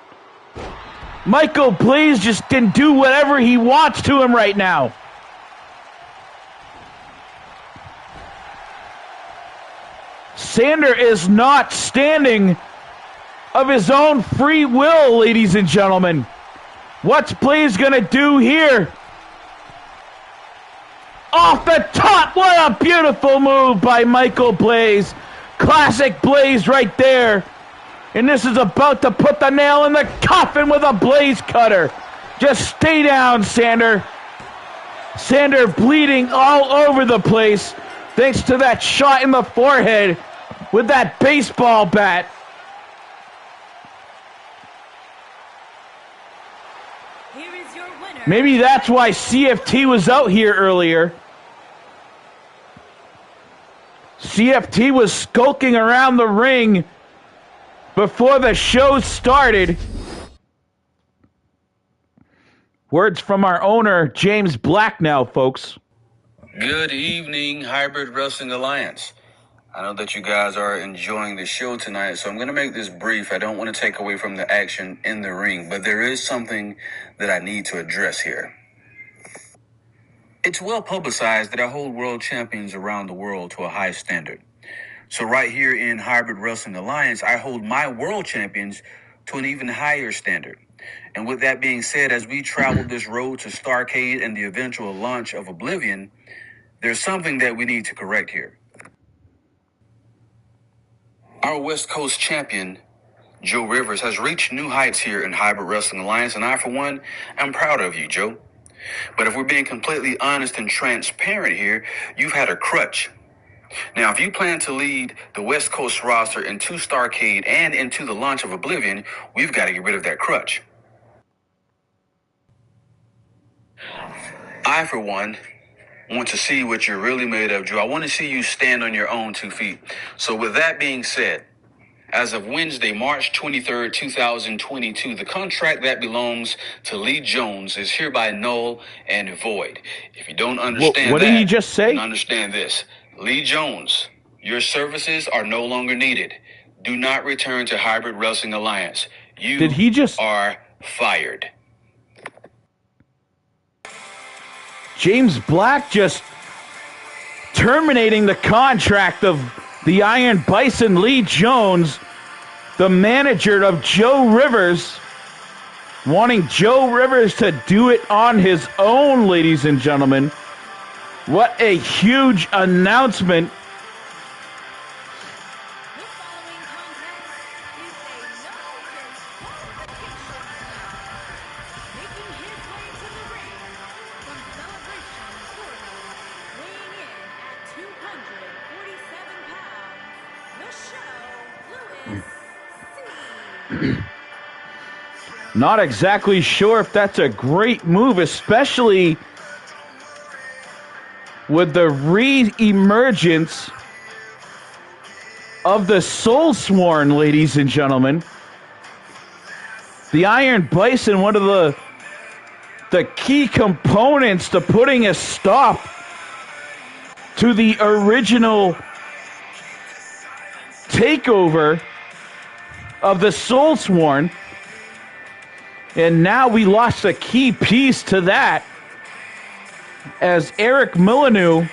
Michael Blaze just can do whatever he wants to him right now. Sander is not standing of his own free will, ladies and gentlemen. What's Blaze going to do here? Off the top, what a beautiful move by Michael Blaze. Classic Blaze right there. And this is about to put the nail in the coffin with a Blaze cutter. Just stay down, Sander. Sander bleeding all over the place thanks to that shot in the forehead with that baseball bat. Here is your winner. Maybe that's why CFT was out here earlier. CFT was skulking around the ring before the show started. Words from our owner, James Black now, folks. Good evening, Hybrid Wrestling Alliance. I know that you guys are enjoying the show tonight, so I'm going to make this brief. I don't want to take away from the action in the ring, but there is something that I need to address here. It's well publicized that I hold world champions around the world to a high standard. So right here in Hybrid Wrestling Alliance, I hold my world champions to an even higher standard. And with that being said, as we travel this road to Starrcade and the eventual launch of Oblivion, there's something that we need to correct here. Our West Coast champion, Joe Rivers, has reached new heights here in Hybrid Wrestling Alliance, and I, for one, am proud of you, Joe. But if we're being completely honest and transparent here, you've had a crutch. Now, if you plan to lead the West Coast roster into Starrcade and into the launch of Oblivion, we've got to get rid of that crutch. I, for one, want to see what you're really made of, Joe. I want to see you stand on your own 2 feet. So with that being said, as of Wednesday, March 23rd, 2022, the contract that belongs to Lee Jones is hereby null and void. If you don't understand what did he just say? then understand this. Lee Jones, your services are no longer needed. Do not return to Hybrid Wrestling Alliance. You are fired. James Black just terminating the contract of the Iron Bison Lee Jones, the manager of Joe Rivers, wanting Joe Rivers to do it on his own, ladies and gentlemen. What a huge announcement. Not exactly sure if that's a great move, especially with the re-emergence of the Soul Sworn, ladies and gentlemen. The Iron Bison, one of the key components to putting a stop to the original takeover of the Soul Sworn. And now we lost a key piece to that, as Eric Milanu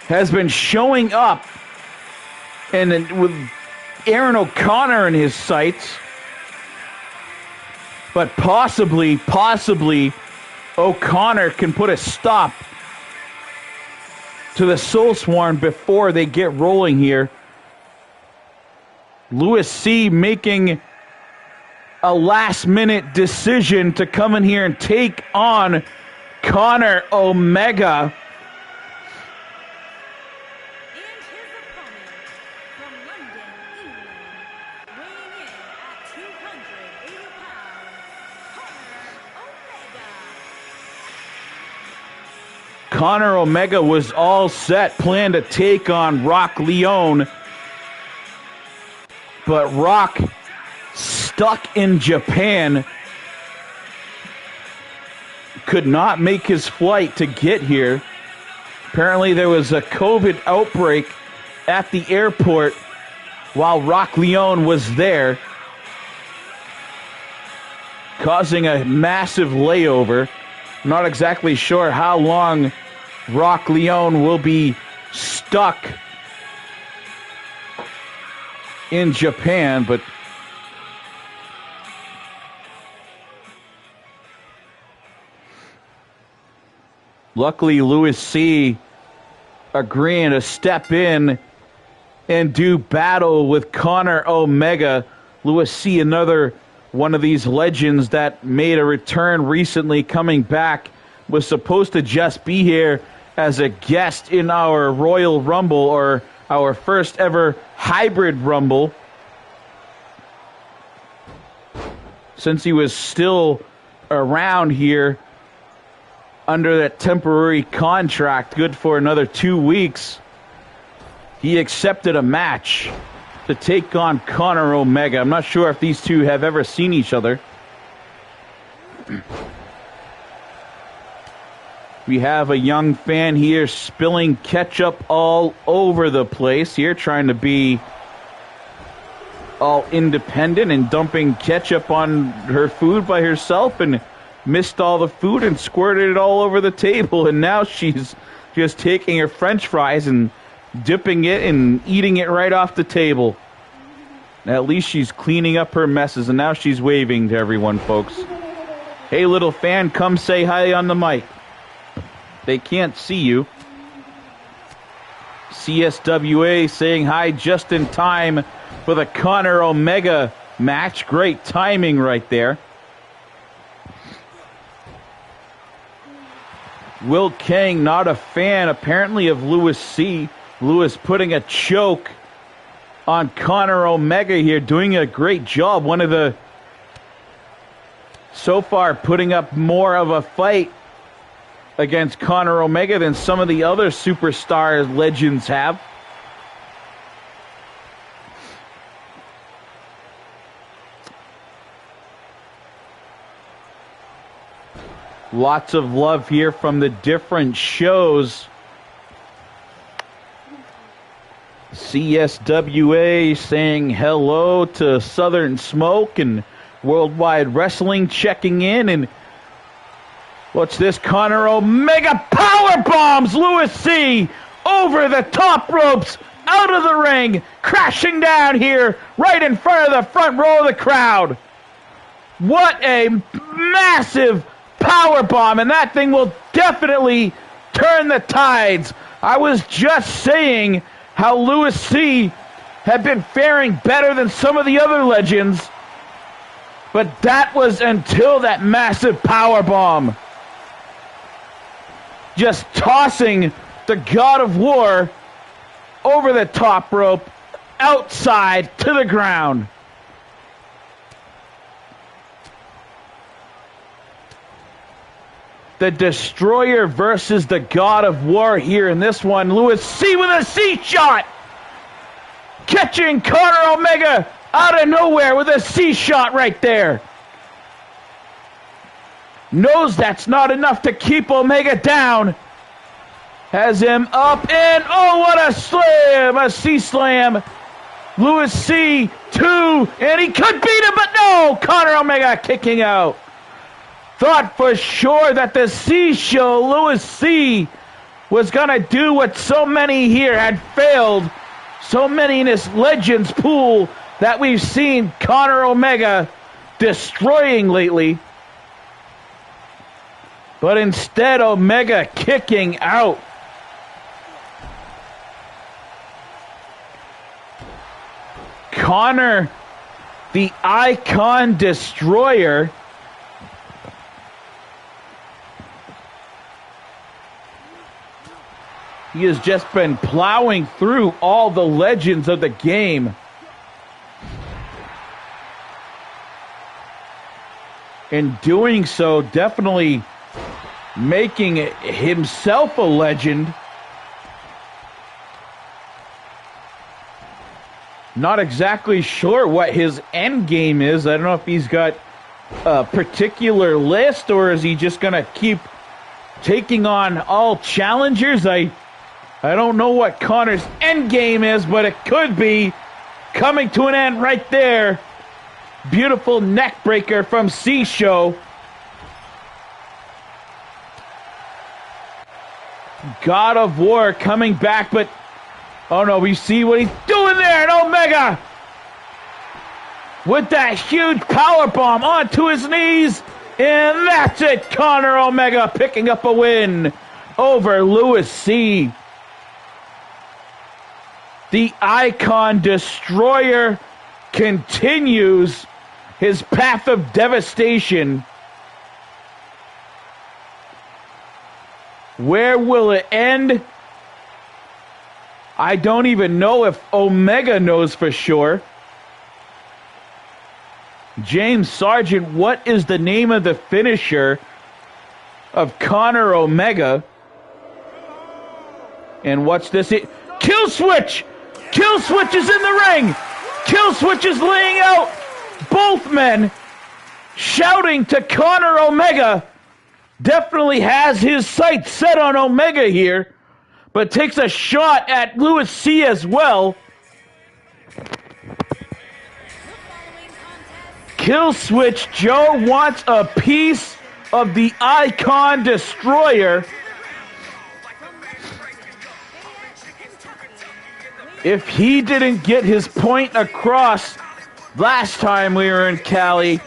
has been showing up and with Aaron O'Connor in his sights. But possibly, O'Connor can put a stop to the Soul Sworn before they get rolling here. Louis C. making a last-minute decision to come in here and take on Connor Omega. And his opponent from London, England, weighing in at 280 pounds, Connor Omega was all set, planned to take on Rock Leone, but Rock, stuck in Japan, could not make his flight to get here. Apparently there was a COVID outbreak at the airport while Rock Leone was there, causing a massive layover. Not exactly sure how long Rock Leone will be stuck in Japan, but luckily, Louis C. agreeing to step in and do battle with Connor Omega. Louis C., another one of these legends that made a return recently, coming back, was supposed to just be here as a guest in our Royal Rumble, or our first ever Hybrid Rumble, since he was still around here under that temporary contract, good for another 2 weeks. He accepted a match to take on Connor Omega. I'm not sure if these two have ever seen each other. We have a young fan here spilling ketchup all over the place here, trying to be all independent and dumping ketchup on her food by herself, and missed all the food and squirted it all over the table, and now she's just taking her french fries and dipping it and eating it right off the table. At least she's cleaning up her messes, and now she's waving to everyone, folks. Hey, little fan, come say hi on the mic. They can't see you. CSWA saying hi just in time for the Conor Omega match. Great timing right there. Will Kang, not a fan, apparently, of Lewis C. Lewis putting a choke on Conor Omega here, doing a great job. One of the, so far, putting up more of a fight against Conor Omega than some of the other superstar legends have. Lots of love here from the different shows. CSWA saying hello to Southern Smoke, and Worldwide Wrestling checking in. And what's this? Conor Omega power bombs Lewis C over the top ropes, out of the ring, crashing down here right in front of the front row of the crowd. What a massive power bomb, and that thing will definitely turn the tides. I was just saying how Lewis C had been faring better than some of the other legends, but that was until that massive power bomb. Just tossing the God of War over the top rope, outside to the ground. The Destroyer versus the God of War here in this one. Lewis C with a C shot. Catching Conor Omega out of nowhere with a C shot right there. Knows that's not enough to keep Omega down. Has him up and oh, what a slam. A C slam. Lewis C, 2, and he could beat him, but no. Conor Omega kicking out. Thought for sure that the C show, Lewis C, was going to do what so many here had failed. So many in this Legends pool that we've seen Conor Omega destroying lately. But instead, Omega kicking out. Conor, the Icon Destroyer, he has just been plowing through all the legends of the game. In doing so, definitely making himself a legend. Not exactly sure what his end game is. I don't know if he's got a particular list, or is he just going to keep taking on all challengers? I don't know what Conor's end game is, but it could be coming to an end right there. Beautiful neck breaker from C-Show. God of War coming back, but oh no, we see what he's doing there, and Omega with that huge power bomb onto his knees, and that's it. Conor Omega picking up a win over Lewis C. The Icon Destroyer continues his path of devastation. Where will it end? I don't even know if Omega knows for sure. James Sargent, what is the name of the finisher of Conor Omega? And what's this? Kill switch! Kill switch is in the ring! Kill switch is laying out both men, shouting to Conor Omega. Definitely has his sights set on Omega here, but takes a shot at Lewis C as well. Kill switch, Joe wants a piece of the Icon Destroyer. If he didn't get his point across last time we were in Cali,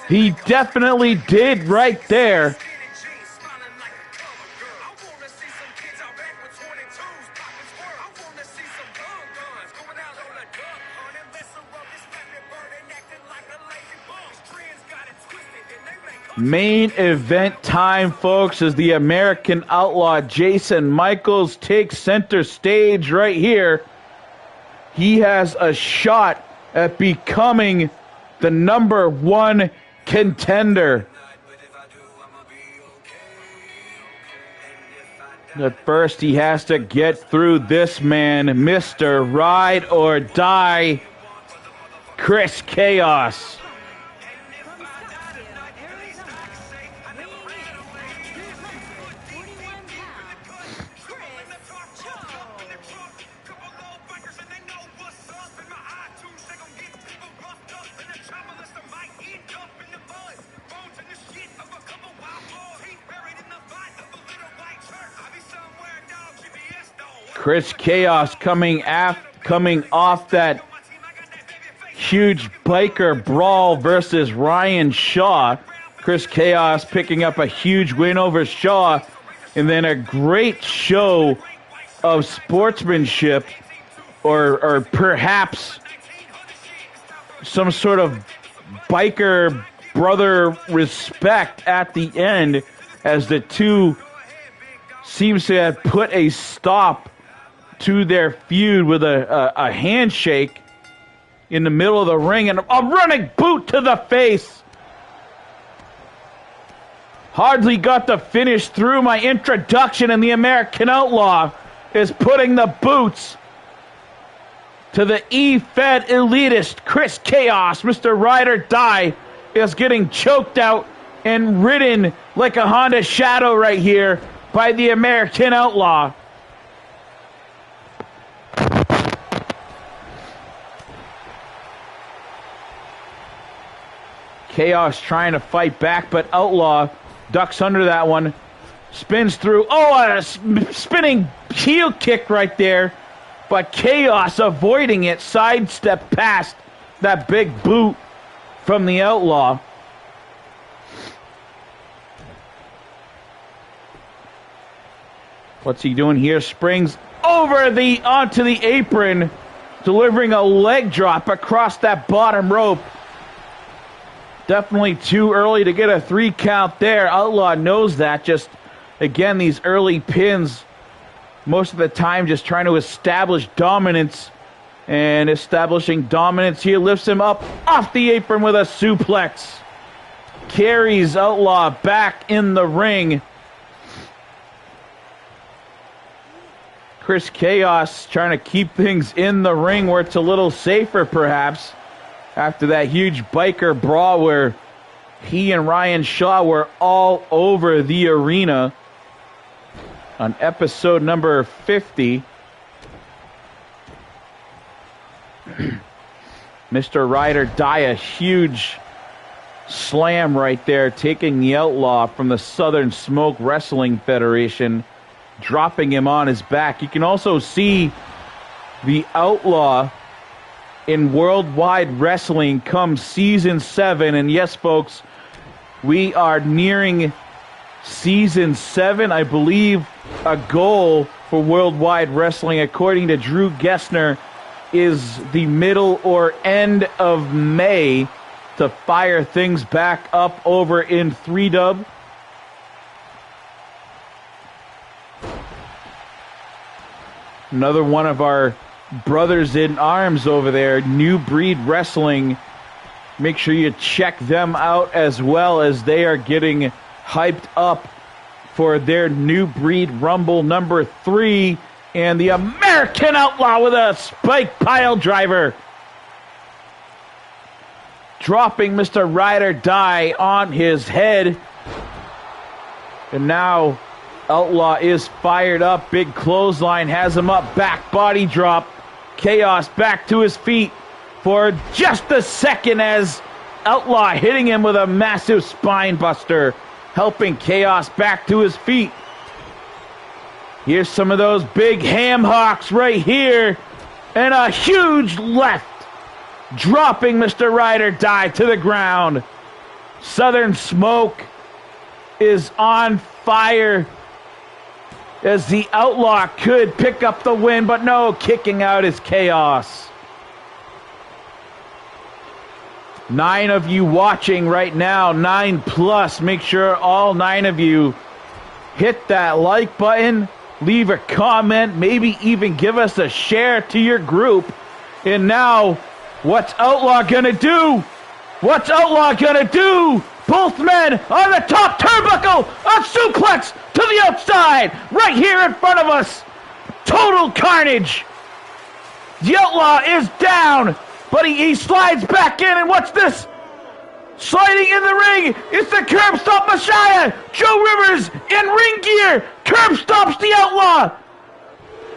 he definitely did right there. Main event time, folks, as the American Outlaw Jason Michaels takes center stage right here. He has a shot at becoming the #1 contender. But first, he has to get through this man, Mr. Ride or Die, Chris Chaos. Chris Chaos coming off that huge biker brawl versus Ryan Shaw. Chris Chaos picking up a huge win over Shaw, and then a great show of sportsmanship, or perhaps some sort of biker brother respect at the end, as the two seems to have put a stop to their feud with a handshake in the middle of the ring and a running boot to the face. Hardly got the finish through my introduction, and the American Outlaw is putting the boots to the E-Fed elitist Chris Chaos. Mr. Ride or Die is getting choked out and ridden like a Honda Shadow right here by the American Outlaw. Chaos trying to fight back, but Outlaw ducks under that one. Spins through. Oh, a spinning heel kick right there. But Chaos avoiding it, sidestep past that big boot from the Outlaw. What's he doing here? Springs onto the apron, delivering a leg drop across that bottom rope. Definitely too early to get a 3 count there. Outlaw knows that. Just, again, these early pins, most of the time just trying to establish dominance. And establishing dominance here lifts him up off the apron with a suplex. Carries Outlaw back in the ring. Chris Chaos trying to keep things in the ring where it's a little safer, perhaps, after that huge biker brawl where he and Ryan Shaw were all over the arena on episode number 50. Mr. Ride or Die, a huge slam right there, taking the Outlaw from the Southern Smoke Wrestling Federation, dropping him on his back. You can also see the Outlaw in Worldwide Wrestling come season 7. And yes, folks, we are nearing season 7. I believe a goal for Worldwide Wrestling, according to Drew Gessner, is the middle or end of May to fire things back up over in 3Dub. Another one of our brothers in arms over there, New Breed Wrestling. Make sure you check them out as well, as they are getting hyped up for their New Breed Rumble number 3. And the American Outlaw with a spike pile driver, dropping Mr. Ride or Die on his head. And now Outlaw is fired up. Big clothesline has him up. Back body drop. Chaos back to his feet for just a second as Outlaw hitting him with a massive spine buster helping Chaos back to his feet. Here's some of those big ham hocks right here. And a huge left, dropping Mr. Ride or Die to the ground. Southern Smoke is on fire as the Outlaw could pick up the win, but no, kicking out is Chaos. 9 of you watching right now, 9+. Make sure all 9 of you hit that like button, leave a comment, maybe even give us a share to your group. And now, what's Outlaw gonna do? What's Outlaw gonna do? Both men on the top turnbuckle, a suplex to the outside, right here in front of us. Total carnage. The Outlaw is down, but he slides back in, and what's this? Sliding in the ring, it's the Curb Stomp Messiah. Joe Rivers in ring gear, Curb Stomps the Outlaw.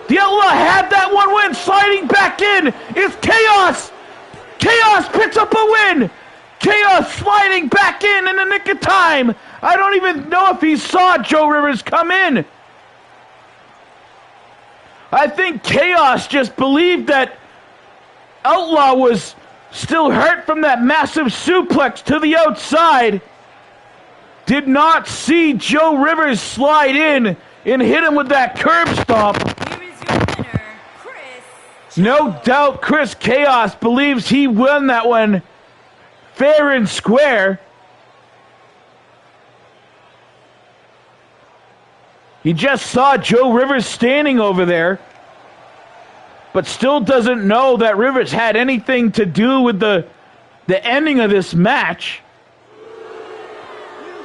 The Outlaw had that one win, sliding back in. It's Chaos. Chaos picks up a win. Chaos sliding back in the nick of time. I don't even know if he saw Joe Rivers come in. I think Chaos just believed that Outlaw was still hurt from that massive suplex to the outside. Did not see Joe Rivers slide in and hit him with that curb stomp. Here is your winner, Chris. No doubt Chris Chaos believes he won that one fair and square. He just saw Joe Rivers standing over there, but still doesn't know that Rivers had anything to do with the ending of this match.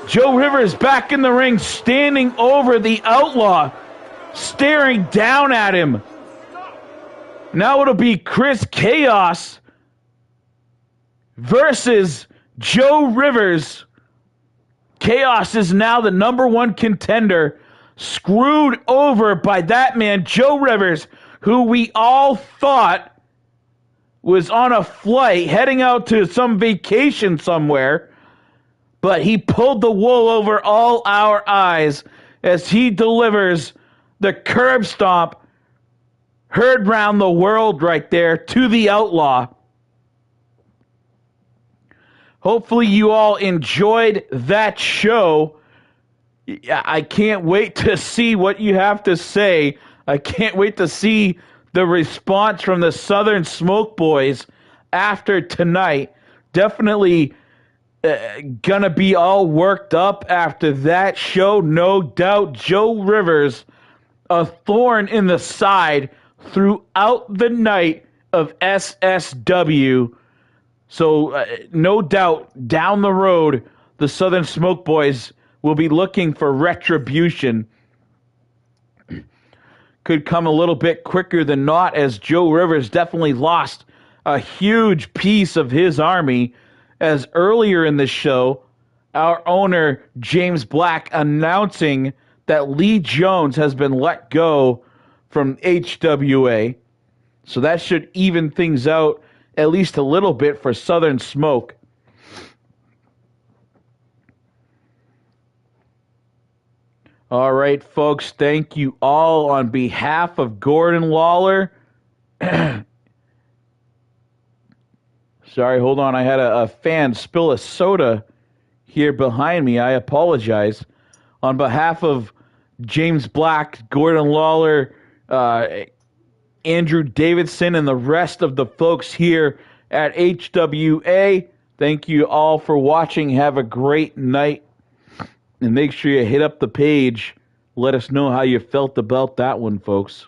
Joe Rivers back in the ring, standing over the Outlaw, staring down at him. Now it'll be Chris Chaos versus Joe Rivers. Chaos is now the #1 contender, screwed over by that man, Joe Rivers, who we all thought was on a flight heading out to some vacation somewhere, but he pulled the wool over all our eyes as he delivers the curb stomp heard round the world right there to the Outlaw. Hopefully you all enjoyed that show. I can't wait to see what you have to say. I can't wait to see the response from the Southern Smoke Boys after tonight. Definitely gonna be all worked up after that show, no doubt. Joe Rivers, a thorn in the side throughout the night of SSW. So no doubt down the road, the Southern Smoke Boys will be looking for retribution. Could come a little bit quicker than not, as Joe Rivers definitely lost a huge piece of his army, as earlier in the show, our owner, James Black, announcing that Lee Jones has been let go from HWA. So that should even things out at least a little bit for Southern Smoke. All right, folks, thank you all on behalf of Gordon Lawler. Sorry, hold on. I had a fan spill a soda here behind me. I apologize. On behalf of James Black, Gordon Lawler, Andrew Davidson, and the rest of the folks here at HWA, thank you all for watching. Have a great night. And make sure you hit up the page. Let us know how you felt about that one, folks.